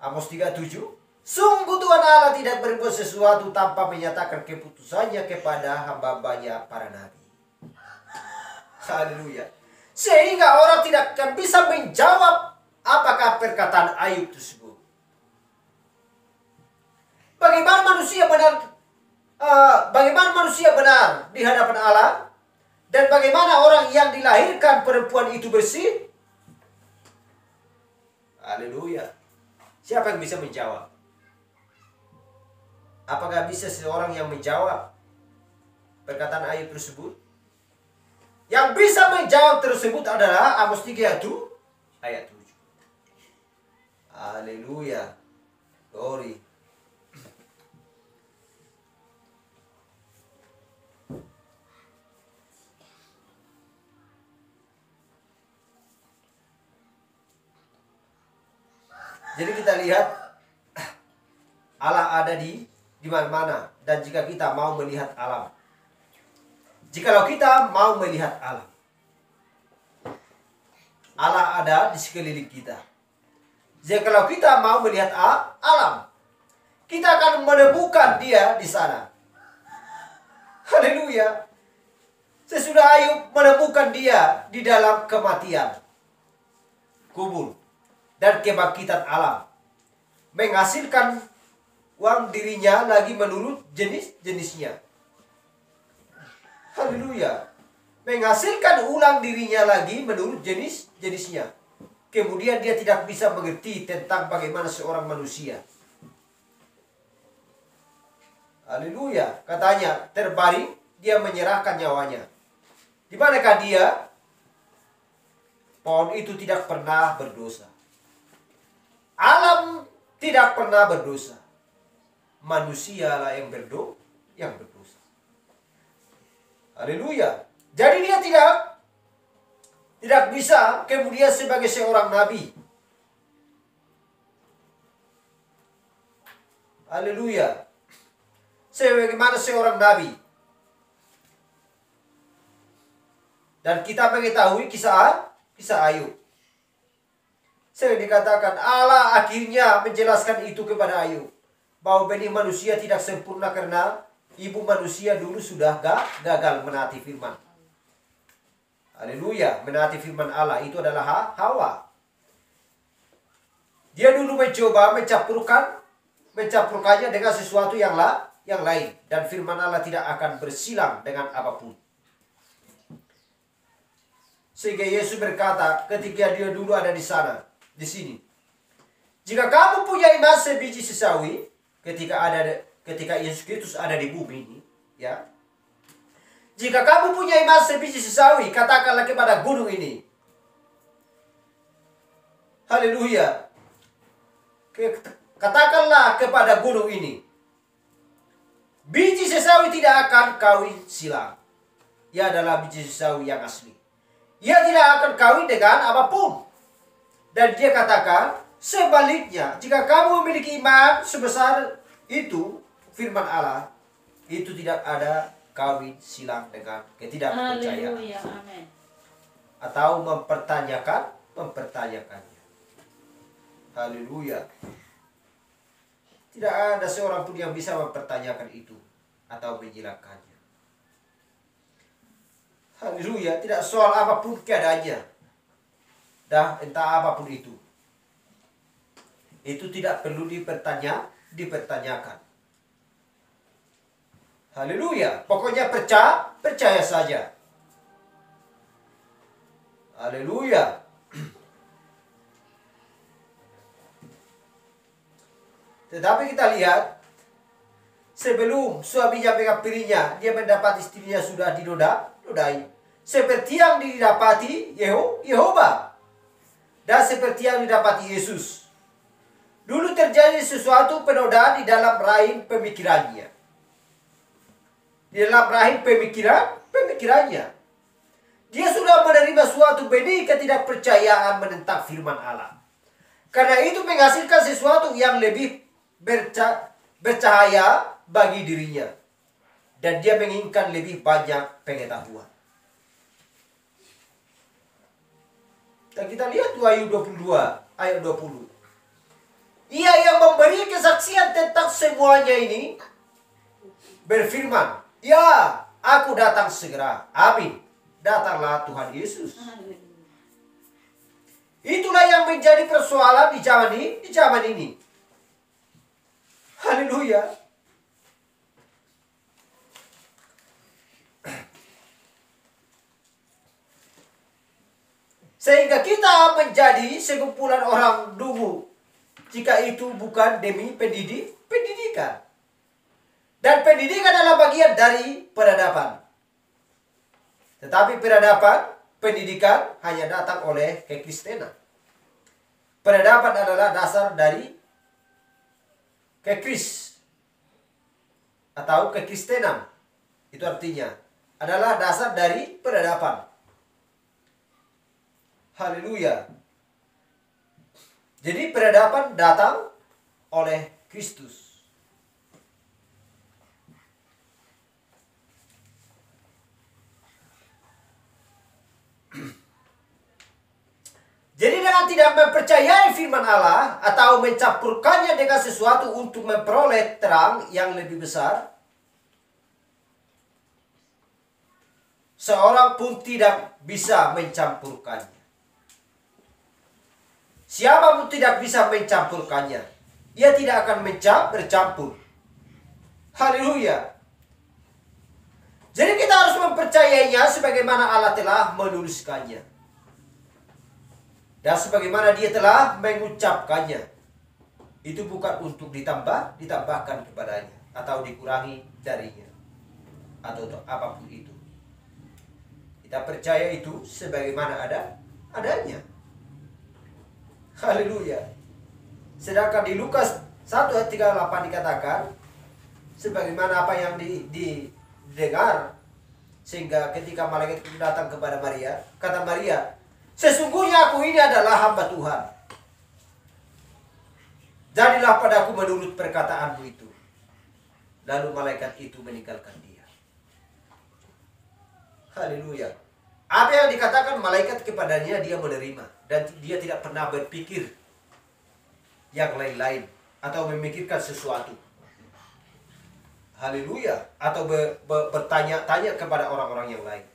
Amos 3:7. Sungguh Tuhan Allah tidak berbuat sesuatu tanpa menyatakan keputusannya kepada hamba-hambanya para nabi. Haleluya. Sehingga orang tidak akan bisa menjawab apakah perkataan Ayub tersebut. Bagaimana manusia benar di hadapan Allah? Dan bagaimana orang yang dilahirkan perempuan itu bersih? Haleluya. Siapa yang bisa menjawab? Apakah bisa seorang yang menjawab perkataan Ayub tersebut? Yang bisa menjawab tersebut adalah Amos 3 ayat 7. Haleluya. Glory. Jadi kita lihat Allah ada di mana-mana. Dan jika kita mau melihat alam, jikalau kita mau melihat alam, Allah ada di sekeliling kita. Jikalau kita mau melihat alam, kita akan menemukan Dia di sana. Haleluya. Sesudah Ayub menemukan Dia di dalam kematian, kubur, dan kebangkitan alam, menghasilkan uang dirinya lagi menurut jenis-jenisnya. Haleluya. Menghasilkan ulang dirinya lagi menurut jenis-jenisnya. Kemudian dia tidak bisa mengerti tentang bagaimana seorang manusia. Haleluya. Katanya terbaring, dia menyerahkan nyawanya. Di manakah dia? Pohon itu tidak pernah berdosa. Alam tidak pernah berdosa. Manusialah yang berdosa. Haleluya. Jadi dia tidak bisa kemudian sebagai seorang nabi. Haleluya. Sebagaimana seorang nabi. Dan kita mengetahui kisah Ayub. Sering dikatakan Allah akhirnya menjelaskan itu kepada Ayub, bahwa benih manusia tidak sempurna karena ibu manusia dulu sudah gagal menaati firman. Haleluya. Menaati firman Allah itu adalah Hawa. Dia dulu mencoba mencampurkannya dengan sesuatu yang lain. Dan firman Allah tidak akan bersilang dengan apapun. Sehingga Yesus berkata ketika dia dulu ada di sini. Jika kamu punya iman sebiji sesawi, ketika Yesus Kristus ada di bumi ini, ya. Jika kamu punya iman sebiji sesawi, katakanlah kepada gunung ini. Haleluya. Katakanlah kepada gunung ini. Biji sesawi tidak akan kawin silang. Ia adalah biji sesawi yang asli. Ia tidak akan kawin dengan apapun. Dan dia katakan, sebaliknya, jika kamu memiliki iman sebesar itu, firman Allah, itu tidak ada kawin silang dengan ketidakpercayaan. Atau mempertanyakannya. Haleluya. Tidak ada seorang pun yang bisa mempertanyakan itu atau menghilangkannya. Haleluya. Tidak soal apapun keadaannya. Dah entah apapun itu. Itu tidak perlu dipertanyakan. Haleluya. Pokoknya percaya saja. Haleluya. Tetapi kita lihat sebelum suaminya menghampirinya, dia mendapat istrinya sudah dinodai. Seperti yang didapati Yehova. Dan seperti yang didapati Yesus. Dulu terjadi sesuatu penodaan di dalam rahim pemikirannya. Di dalam rahim pemikirannya. Dia sudah menerima suatu benih ketidakpercayaan menentang firman Allah. Karena itu menghasilkan sesuatu yang lebih bercahaya bagi dirinya. Dan dia menginginkan lebih banyak pengetahuan. Dan kita lihat Wahyu 22 ayat 20. Ia yang memberi kesaksian tentang semuanya ini berfirman, "Ya, aku datang segera." Amin. Datanglah Tuhan Yesus. Itulah yang menjadi persoalan di zaman ini. Haleluya. Sehingga kita menjadi sekumpulan orang dungu jika itu bukan demi pendidikan. Dan pendidikan adalah bagian dari peradaban. Tetapi pendidikan hanya datang oleh kekristenan. Peradaban adalah dasar dari atau kekristenan. Itu artinya adalah dasar dari peradaban. Haleluya. Jadi peradaban datang oleh Kristus. Jadi dengan tidak mempercayai firman Allah atau mencampurkannya dengan sesuatu untuk memperoleh terang yang lebih besar, seorang pun tidak bisa mencampurkannya. Siapa pun tidak bisa mencampurkannya. Ia tidak akan bercampur. Haleluya. Jadi kita harus mempercayainya sebagaimana Allah telah menuliskannya. Dan sebagaimana dia telah mengucapkannya. Itu bukan untuk ditambahkan kepadanya. Atau dikurangi darinya. Atau apapun itu. Kita percaya itu sebagaimana adanya. Haleluya. Sedangkan di Lukas 1 ayat 38 dikatakan, sebagaimana apa yang didengar, sehingga ketika malaikat itu datang kepada Maria, kata Maria, "Sesungguhnya aku ini adalah hamba Tuhan. Jadilah padaku menurut perkataanmu itu." Lalu malaikat itu meninggalkan dia. Haleluya. Apa yang dikatakan malaikat kepadanya dia menerima. Dan dia tidak pernah berpikir yang lain-lain. Atau memikirkan sesuatu. Haleluya. Atau bertanya-tanya kepada orang-orang yang lain.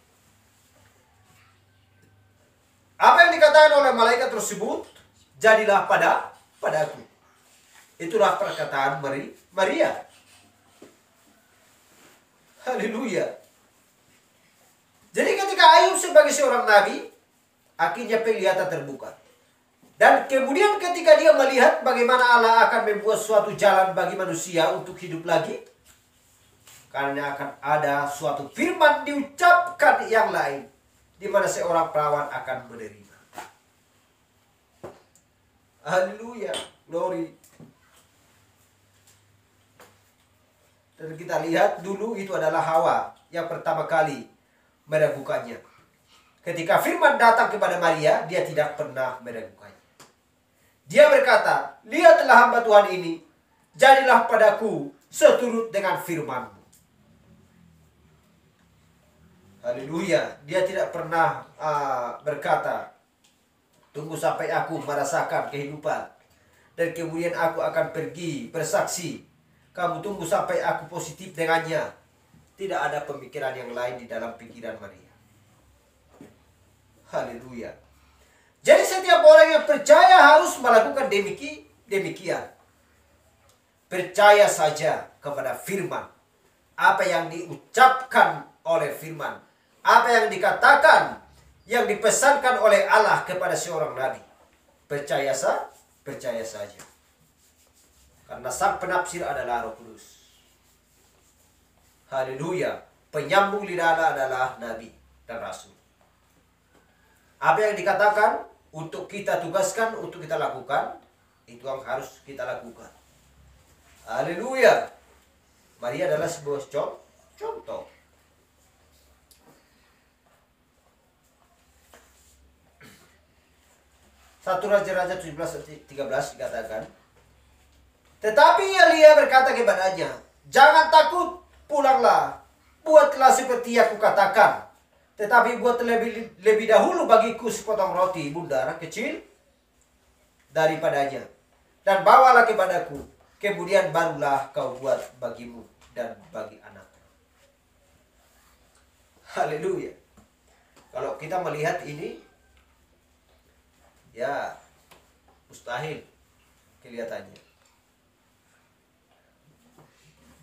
Apa yang dikatakan oleh malaikat tersebut? Jadilah padaku. Itulah perkataan Maria. Haleluya. Jadi ketika Ayub sebagai seorang nabi, akhirnya penglihatan terbuka. Dan kemudian ketika dia melihat bagaimana Allah akan membuat suatu jalan bagi manusia untuk hidup lagi, karena akan ada suatu firman diucapkan yang lain, di mana seorang perawan akan menerima. Haleluya, glory. Dan kita lihat dulu itu adalah Hawa yang pertama kali meragukannya. Ketika firman datang kepada Maria, dia tidak pernah meragukannya. Dia berkata, "Lihatlah hamba Tuhan ini, jadilah padaku seturut dengan firman-Mu." Haleluya. Dia tidak pernah berkata, "Tunggu sampai aku merasakan kehidupan, dan kemudian aku akan pergi bersaksi. Kamu tunggu sampai aku positif dengannya." Tidak ada pemikiran yang lain di dalam pikiran Maria. Haleluya. Jadi setiap orang yang percaya harus melakukan demikian. Percaya saja kepada firman. Apa yang diucapkan oleh firman. Apa yang dikatakan, yang dipesankan oleh Allah kepada seorang nabi. Percaya saja. Karena sang penafsir adalah Roh Kudus. Haleluya. Penyambung lidah Allah adalah nabi dan rasul. Apa yang dikatakan untuk kita tugaskan, untuk kita lakukan, itu yang harus kita lakukan. Haleluya. Maria adalah sebuah contoh. Satu Raja-Raja 17:13 dikatakan, tetapi Elia berkata kepadanya, jangan takut, pulanglah, buatlah seperti aku katakan. Tetapi buat lebih dahulu bagiku sepotong roti bundar kecil daripadanya, dan bawalah kepadaku. Kemudian barulah kau buat bagimu dan bagi anak. Haleluya. Kalau kita melihat ini, ya mustahil kelihatannya.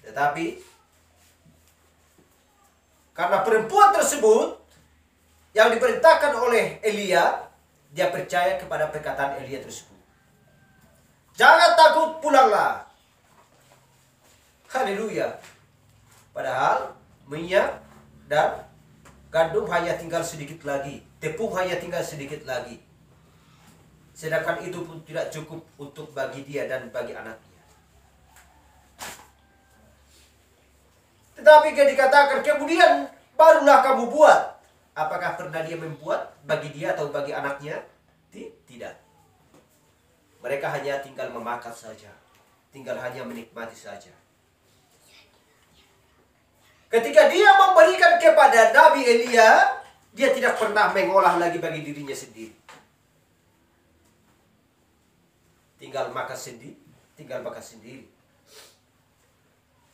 Tetapi karena perempuan tersebut yang diperintahkan oleh Elia, dia percaya kepada perkataan Elia tersebut. Jangan takut, pulanglah. Haleluya. Padahal minyak dan gandum hanya tinggal sedikit lagi, tepung hanya tinggal sedikit lagi. Sedangkan itu pun tidak cukup untuk bagi dia dan bagi anaknya. Tetapi dikatakan kemudian barulah kamu buat. Apakah pernah dia membuat bagi dia atau bagi anaknya? Tidak. Mereka hanya tinggal memakan saja. Tinggal hanya menikmati saja. Ketika dia memberikan kepada Nabi Elia, dia tidak pernah mengolah lagi bagi dirinya sendiri. Tinggal makan sendiri.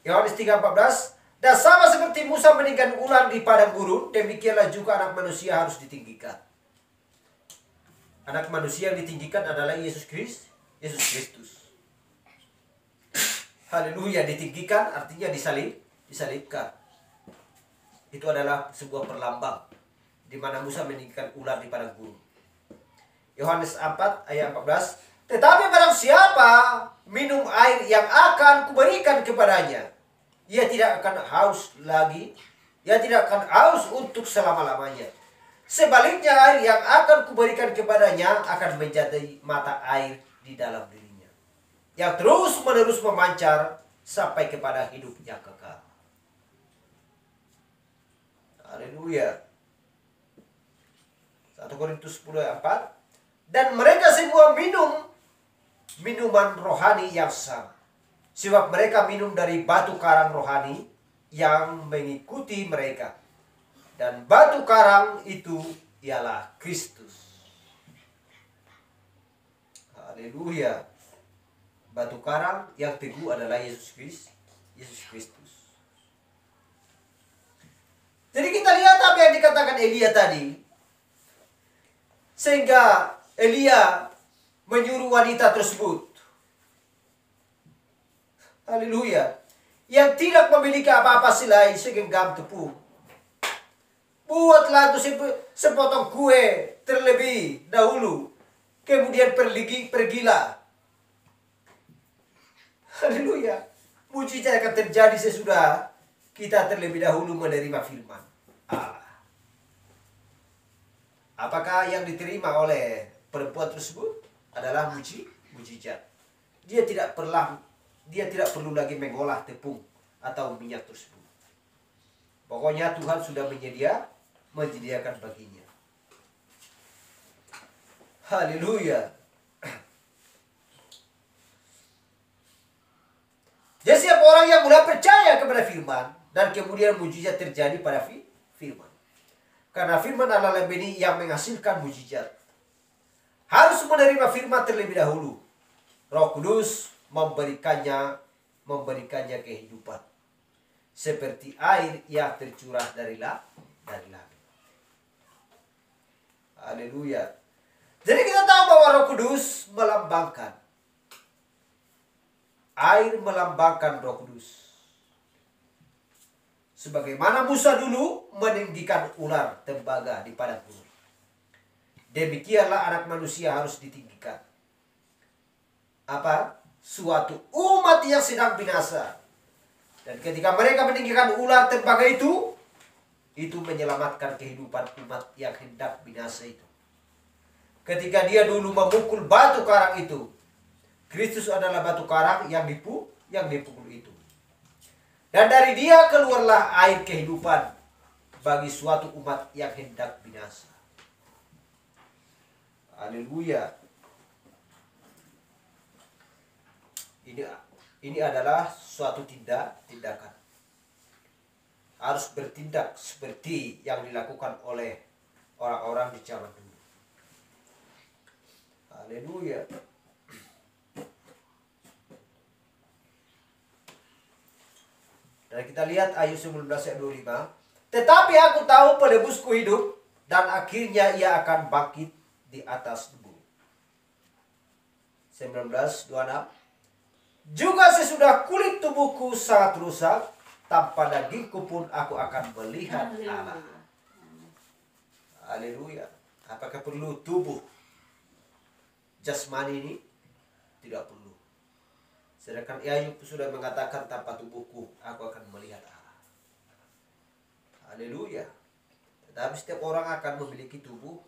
Yohanes 3:14, dan sama seperti Musa meninggikan ular di padang gurun, demikianlah juga anak manusia harus ditinggikan. Anak manusia yang ditinggikan adalah Yesus Kristus. Haleluya, ditinggikan artinya disalibkan. Itu adalah sebuah perlambang di mana Musa meninggikan ular di padang gurun. Yohanes 4 ayat 14, tetapi barang siapa minum air yang akan kuberikan kepadanya, ia tidak akan haus lagi. Ia tidak akan haus untuk selama-lamanya. Sebaliknya air yang akan kuberikan kepadanya akan menjadi mata air di dalam dirinya, yang terus-menerus memancar sampai kepada hidup yang kekal. Haleluya. 1 Korintus 10 ayat 4. Dan mereka semua minum minuman rohani yang sama, sebab mereka minum dari batu karang rohani yang mengikuti mereka. Dan batu karang itu ialah Kristus. Haleluya. Batu karang yang teguh adalah Yesus Kristus. Jadi kita lihat apa yang dikatakan Elia tadi. Sehingga Elia menyuruh wanita tersebut, haleluya, yang tidak memiliki apa-apa selain segenggam tepung, buatlah itu sepotong kue terlebih dahulu, kemudian pergilah. Haleluya. Mujizat akan terjadi sesudah kita terlebih dahulu menerima firman Allah. Apakah yang diterima oleh perempuan tersebut adalah mujizat? Dia tidak perlu lagi mengolah tepung atau minyak tersebut. Pokoknya Tuhan sudah menyediakan baginya. Haleluya. Jadi siapa orang yang mulai percaya kepada firman dan kemudian mujizat terjadi pada firman. Karena firman adalah benih yang menghasilkan mujizat. Harus menerima firman terlebih dahulu. Roh Kudus memberikannya kehidupan. Seperti air yang tercurah dari langit. Haleluya. Jadi kita tahu bahwa Roh Kudus melambangkan. Air melambangkan Roh Kudus. Sebagaimana Musa dulu meninggikan ular tembaga di padang gurun, demikianlah anak manusia harus ditinggikan. Apa? Suatu umat yang sedang binasa Dan ketika mereka meninggalkan ular tembaga itu menyelamatkan kehidupan umat yang hendak binasa itu. Ketika dia dulu memukul batu karang itu, Kristus adalah batu karang yang dipukul itu. Dan dari dia keluarlah air kehidupan bagi suatu umat yang hendak binasa. Haleluya. Ini adalah suatu tindakan. Harus bertindak seperti yang dilakukan oleh orang-orang di zaman dulu. Haleluya. Dan kita lihat ayat 19 ayat 25. Tetapi aku tahu penebusku hidup dan akhirnya ia akan bangkit di atas debu. 19:26. Juga sesudah kulit tubuhku sangat rusak, tanpa dagingku pun aku akan melihat Allah. Haleluya. Apakah perlu tubuh jasmani ini? Tidak perlu. Sedangkan Ayub sudah mengatakan tanpa tubuhku aku akan melihat Allah. Haleluya. Tetapi setiap orang akan memiliki tubuh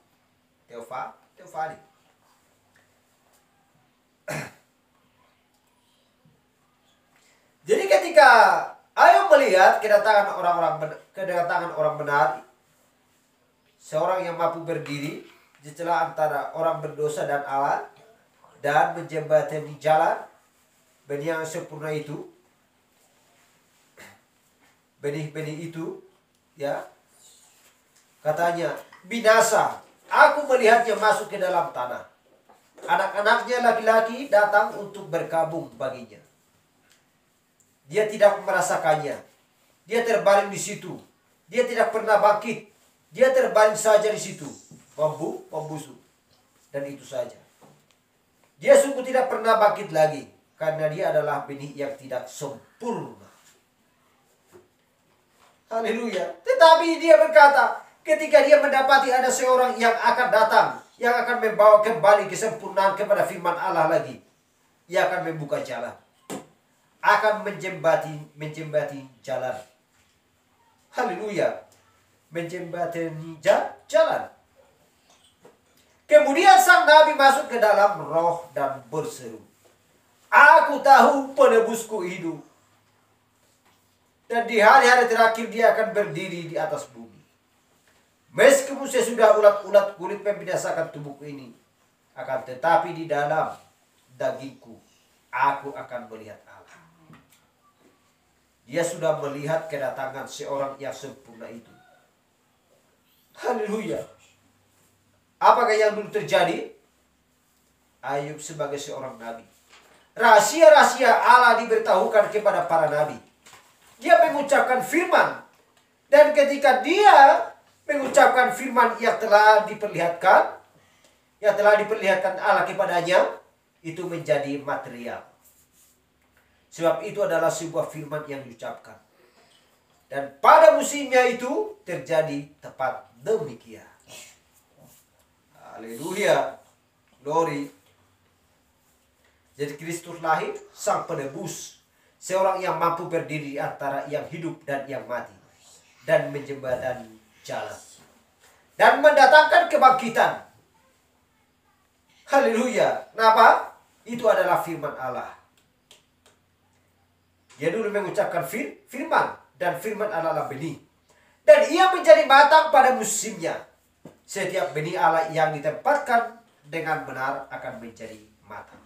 teofani. Jadi ketika Ayub melihat kedatangan orang benar, seorang yang mampu berdiri di celah antara orang berdosa dan Allah dan menjembatani jalan benih yang sempurna itu, benih-benih itu, ya, katanya binasa. Aku melihatnya masuk ke dalam tanah. Anak-anaknya laki-laki datang untuk berkabung baginya. Dia tidak merasakannya. Dia terbaring di situ. Dia tidak pernah bangkit. Dia terbaring saja di situ, membusuk, dan itu saja. Dia sungguh tidak pernah bangkit lagi. Karena dia adalah benih yang tidak sempurna. Haleluya. Tetapi dia berkata, ketika dia mendapati ada seorang yang akan datang, yang akan membawa kembali kesempurnaan kepada firman Allah lagi, ia akan membuka jalan, akan menjembati jalan. Haleluya. Menjembatani jalan. Kemudian sang nabi masuk ke dalam roh dan berseru, aku tahu penebusku hidup. Dan di hari-hari terakhir dia akan berdiri di atas bumi. Meskipun sesudah ulat-ulat kulit membinasakan tubuhku ini, akan tetapi di dalam dagingku aku akan melihat Allah. Dia sudah melihat kedatangan seorang yang sempurna itu. Haleluya. Apakah yang dulu terjadi? Ayub sebagai seorang nabi, rahasia-rahasia Allah diberitahukan kepada para nabi. Dia mengucapkan firman. Dan ketika dia mengucapkan firman yang telah diperlihatkan Allah kepadanya, itu menjadi material. Sebab itu adalah sebuah firman yang diucapkan. Dan pada musimnya itu terjadi tepat demikian. Haleluya. Glory. Jadi Kristus lahir, sang penebus, seorang yang mampu berdiri di antara yang hidup dan yang mati, dan menjembatani jalan, dan mendatangkan kebangkitan. Haleluya. Kenapa? Itu adalah firman Allah. Dia dulu mengucapkan firman, dan firman Allah adalah benih, dan ia menjadi matang pada musimnya. Setiap benih Allah yang ditempatkan dengan benar akan menjadi matang.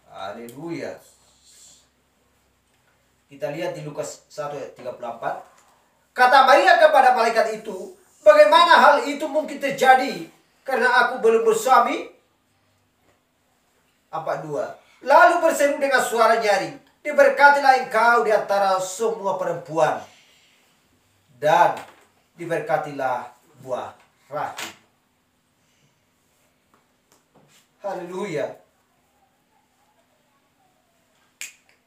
Haleluya. Kita lihat di Lukas 1 ayat 34. Kata Maria kepada malaikat itu, bagaimana hal itu mungkin terjadi karena aku belum bersuami? 42. Lalu berseru dengan suara nyaring, diberkatilah engkau di antara semua perempuan, dan diberkatilah buah rahim. Haleluya.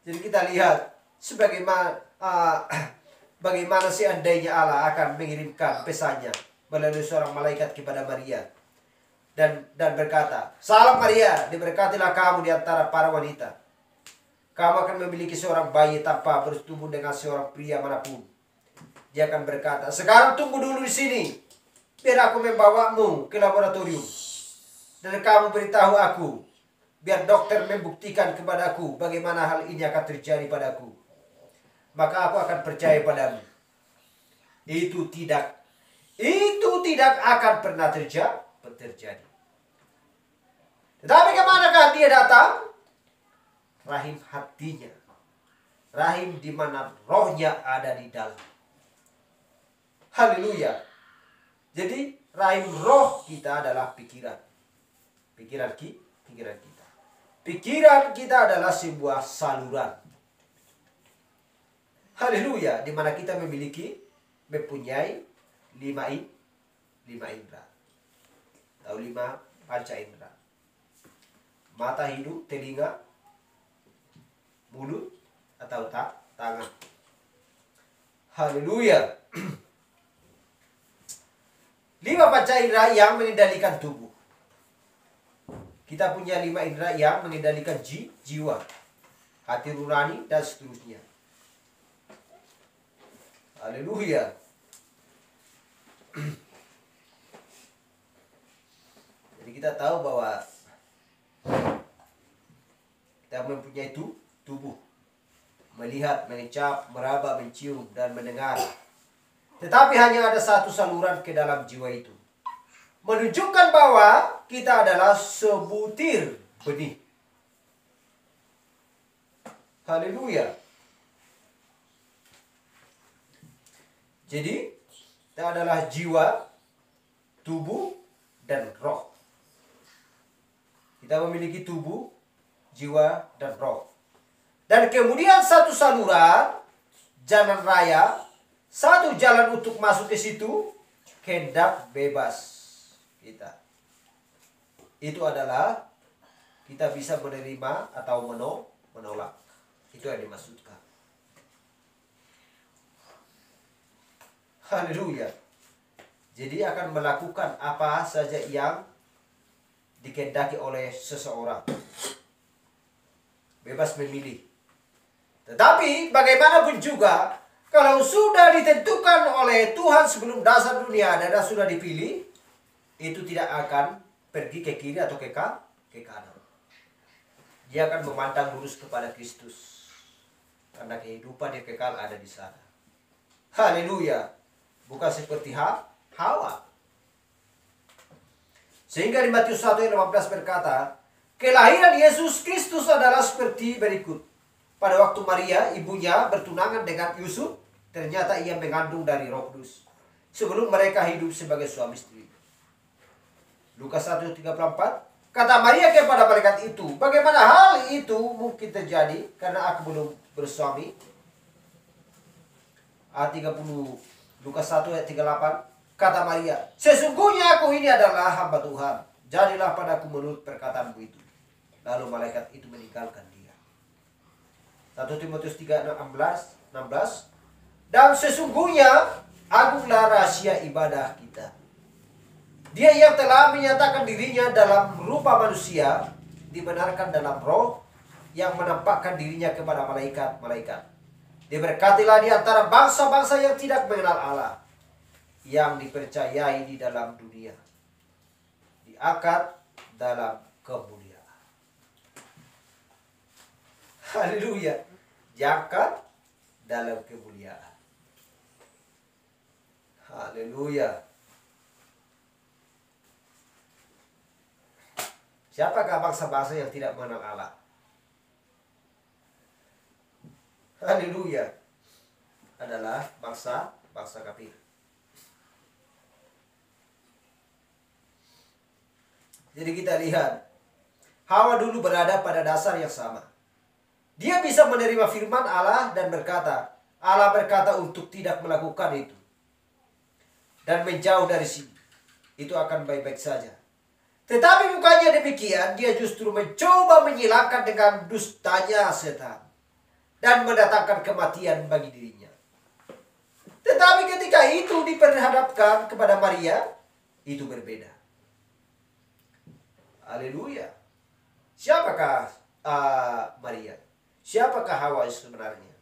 Jadi kita lihat bagaimana seandainya Allah akan mengirimkan pesannya melalui seorang malaikat kepada Maria, dan berkata, salam Maria, diberkatilah kamu di antara para wanita. kamu akan memiliki seorang bayi tanpa bersetubuh dengan seorang pria manapun. Dia akan berkata, sekarang tunggu dulu di sini, biar aku membawamu ke laboratorium. Dan kamu beritahu aku, biar dokter membuktikan kepadaku bagaimana hal ini akan terjadi padaku. Maka aku akan percaya padamu. Itu tidak akan pernah terjadi. Tetapi kemanakah dia datang? Rahim hatinya. Rahim di mana rohnya ada di dalam. Haleluya. Jadi rahim roh kita adalah pikiran. Pikiran kita. Pikiran kita adalah sebuah saluran. Haleluya. Di mana kita mempunyai lima indera. Atau 5 panca indera. Mata, hidung, telinga, mulut, atau tangan. Haleluya. 5 panca indera yang mengendalikan tubuh. Kita punya 5 indera yang mengendalikan jiwa, hati nurani, dan seterusnya. Haleluya. Jadi kita tahu bahwa kita mempunyai tubuh. Melihat, mengecap, meraba, mencium, dan mendengar. Tetapi hanya ada satu saluran ke dalam jiwa itu. Menunjukkan bahwa kita adalah sebutir benih. Haleluya. Jadi, kita adalah jiwa, tubuh, dan roh. Kita memiliki tubuh, jiwa, dan roh. Dan kemudian satu saluran, jalan raya, satu jalan untuk masuk ke situ, kehendak bebas kita. Itu adalah kita bisa menerima atau menolak. Itu yang dimaksudkan. Haleluya. Jadi akan melakukan apa saja yang dikehendaki oleh seseorang. Bebas memilih. Tetapi bagaimanapun juga, kalau sudah ditentukan oleh Tuhan sebelum dasar dunia dan sudah dipilih, itu tidak akan pergi ke kiri atau ke kanan. Dia akan memandang lurus kepada Kristus. Karena kehidupan yang kekal ada di sana. Haleluya. Bukan seperti Hawa. Sehingga di Matius 1 ayat 15 berkata, kelahiran Yesus Kristus adalah seperti berikut. Pada waktu Maria, ibunya, bertunangan dengan Yusuf, ternyata ia mengandung dari Roh Kudus. Sebelum mereka hidup sebagai suami istri. Lukas 1:34, kata Maria kepada malaikat itu, bagaimana hal itu mungkin terjadi karena aku belum bersuami? Ayat 30, Lukas 1 ayat 38, kata Maria, sesungguhnya aku ini adalah hamba Tuhan. Jadilah padaku menurut perkataanmu itu. Lalu malaikat itu meninggalkan dia. 1 Timotius 3:16, dan sesungguhnya agunglah rahasia ibadah kita. Dia yang telah menyatakan dirinya dalam rupa manusia, dibenarkan dalam roh, yang menampakkan dirinya kepada malaikat-malaikat. Diberkatilah di antara bangsa-bangsa yang tidak mengenal Allah, yang dipercayai di dalam dunia, diangkat dalam kemuliaan. Haleluya. Diangkat dalam kemuliaan. Haleluya. Siapakah bangsa-bangsa yang tidak mengenal Allah? Haleluya. Adalah bangsa kafir. Jadi kita lihat, Hawa dulu berada pada dasar yang sama. Dia bisa menerima firman Allah dan berkata, Allah berkata untuk tidak melakukan itu. Dan menjauh dari sini. Itu akan baik-baik saja. Tetapi bukannya demikian, dia justru mencoba menghilangkan dengan dustanya setan. Dan mendatangkan kematian bagi dirinya. Tetapi ketika itu diperhadapkan kepada Maria, itu berbeda. Haleluya. Siapakah Maria? Siapakah Hawa sebenarnya?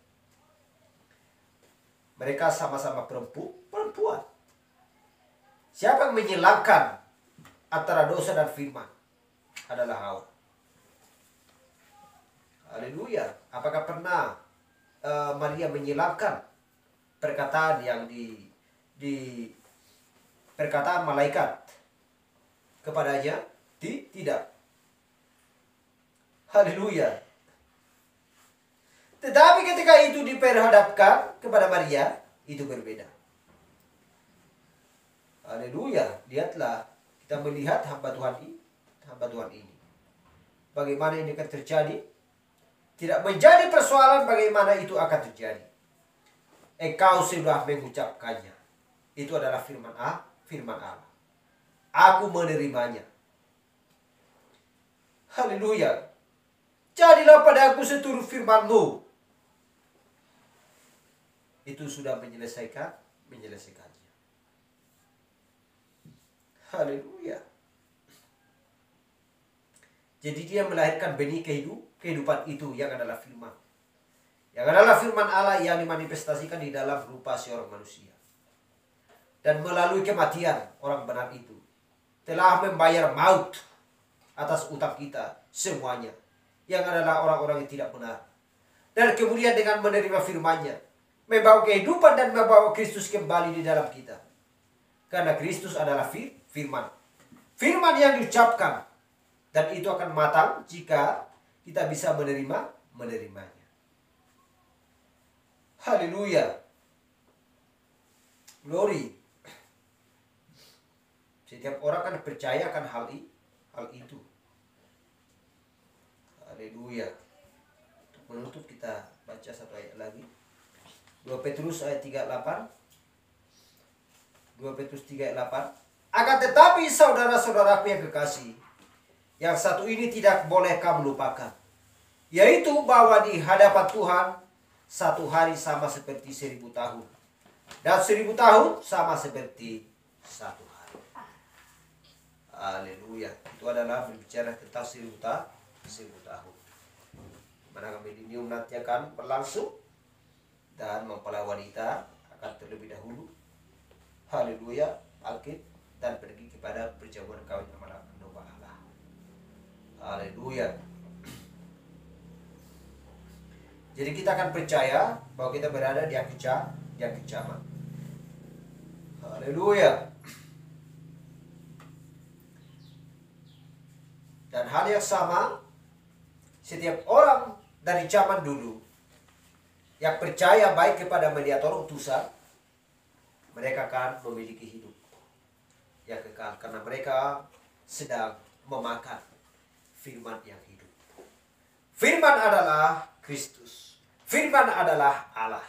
Mereka sama-sama perempuan. Siapa yang menyilangkan antara dosa dan firman? Adalah Hawa. Haleluya. Apakah pernah Maria menyilangkan perkataan yang di perkataan malaikat kepadanya? Tidak. Haleluya. Tetapi ketika itu diperhadapkan kepada Maria, itu berbeda. Haleluya. Lihatlah, kita melihat hamba Tuhan ini. Bagaimana ini akan terjadi? Tidak menjadi persoalan bagaimana itu akan terjadi. Engkau sudah mengucapkannya. Itu adalah firman Allah. Aku menerimanya. Haleluya. Jadilah padaku seturut firman-Mu. Itu sudah menyelesaikannya. Haleluya. Jadi dia melahirkan benih kehidupan itu yang adalah firman. Yang adalah firman Allah yang dimanifestasikan di dalam rupa seorang manusia. Dan melalui kematian orang benar itu telah membayar maut atas utang kita semuanya. Yang adalah orang-orang yang tidak benar. Dan kemudian dengan menerima firman-Nya, membawa kehidupan dan membawa Kristus kembali di dalam kita. Karena Kristus adalah firman. Firman yang diucapkan. Dan itu akan matang jika kita bisa menerimanya. Haleluya. Glory. Setiap orang kan percaya akan hal itu. Haleluya. Untuk menutup kita baca satu ayat lagi. 2 Petrus ayat 38. 2 Petrus 3 ayat 8. Akan tetapi saudara-saudaraku yang kekasih, yang satu ini tidak boleh kamu lupakan, yaitu bahwa di hadapan Tuhan satu hari sama seperti 1000 tahun, dan 1000 tahun sama seperti satu hari. Haleluya. Itu adalah berbicara tentang 1000 tahun. Mana milenium nanti akan berlangsung dan mempelai wanita akan terlebih dahulu. Haleluya. Bangkit dan pergi kepada perjamuan kawin amanah domba Allah. Haleluya. Jadi kita akan percaya bahwa kita berada di akhir zaman. Haleluya. Dan hal yang sama, setiap orang dari zaman dulu yang percaya baik kepada mediator utusan, mereka akan memiliki hidup yang kekal karena mereka sedang memakan firman yang hidup. Firman adalah Kristus. Firman adalah Allah.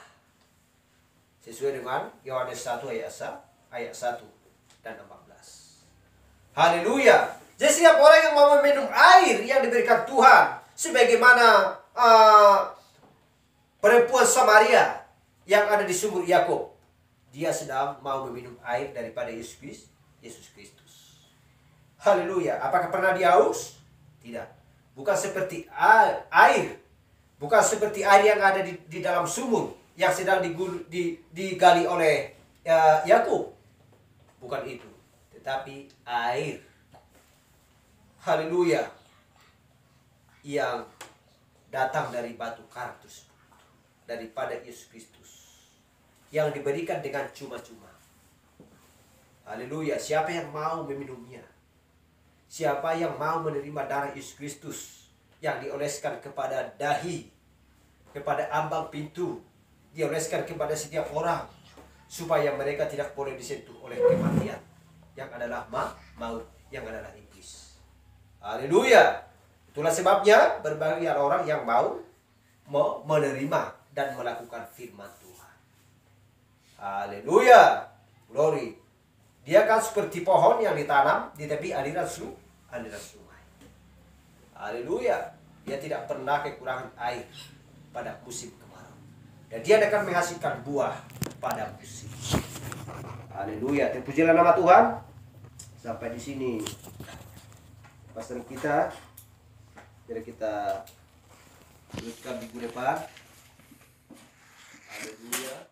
Sesuai dengan Yohanes 1 ayat 1 dan 14. Haleluya. Jadi setiap orang yang mau meminum air yang diberikan Tuhan, sebagaimana perempuan Samaria yang ada di sumur Yakub, dia sedang mau meminum air daripada Yesus Kristus. Haleluya. Apakah pernah dia haus? Tidak. Bukan seperti air. Bukan seperti air yang ada di dalam sumur yang sedang digali oleh Yakub. Bukan itu. Tetapi air. Haleluya. Yang datang dari batu karang tersebut. Daripada Yesus Kristus. Yang diberikan dengan cuma-cuma. Haleluya. Siapa yang mau meminumnya? Siapa yang mau menerima darah Yesus Kristus yang dioleskan kepada dahi, kepada ambang pintu, dioleskan kepada setiap orang, supaya mereka tidak boleh disentuh oleh kematian yang adalah maut, yang adalah iblis. Haleluya. Itulah sebabnya berbagai orang yang mau menerima dan melakukan firman Tuhan. Haleluya. Glory. Dia kan seperti pohon yang ditanam di tepi aliran sungai. Haleluya. Dia tidak pernah kekurangan air pada musim kemarau. Dan dia akan menghasilkan buah pada musim. Haleluya. Terpujilah nama Tuhan. Sampai di sini pastor kita. Jadi kita Lanjutkan minggu depan. Haleluya.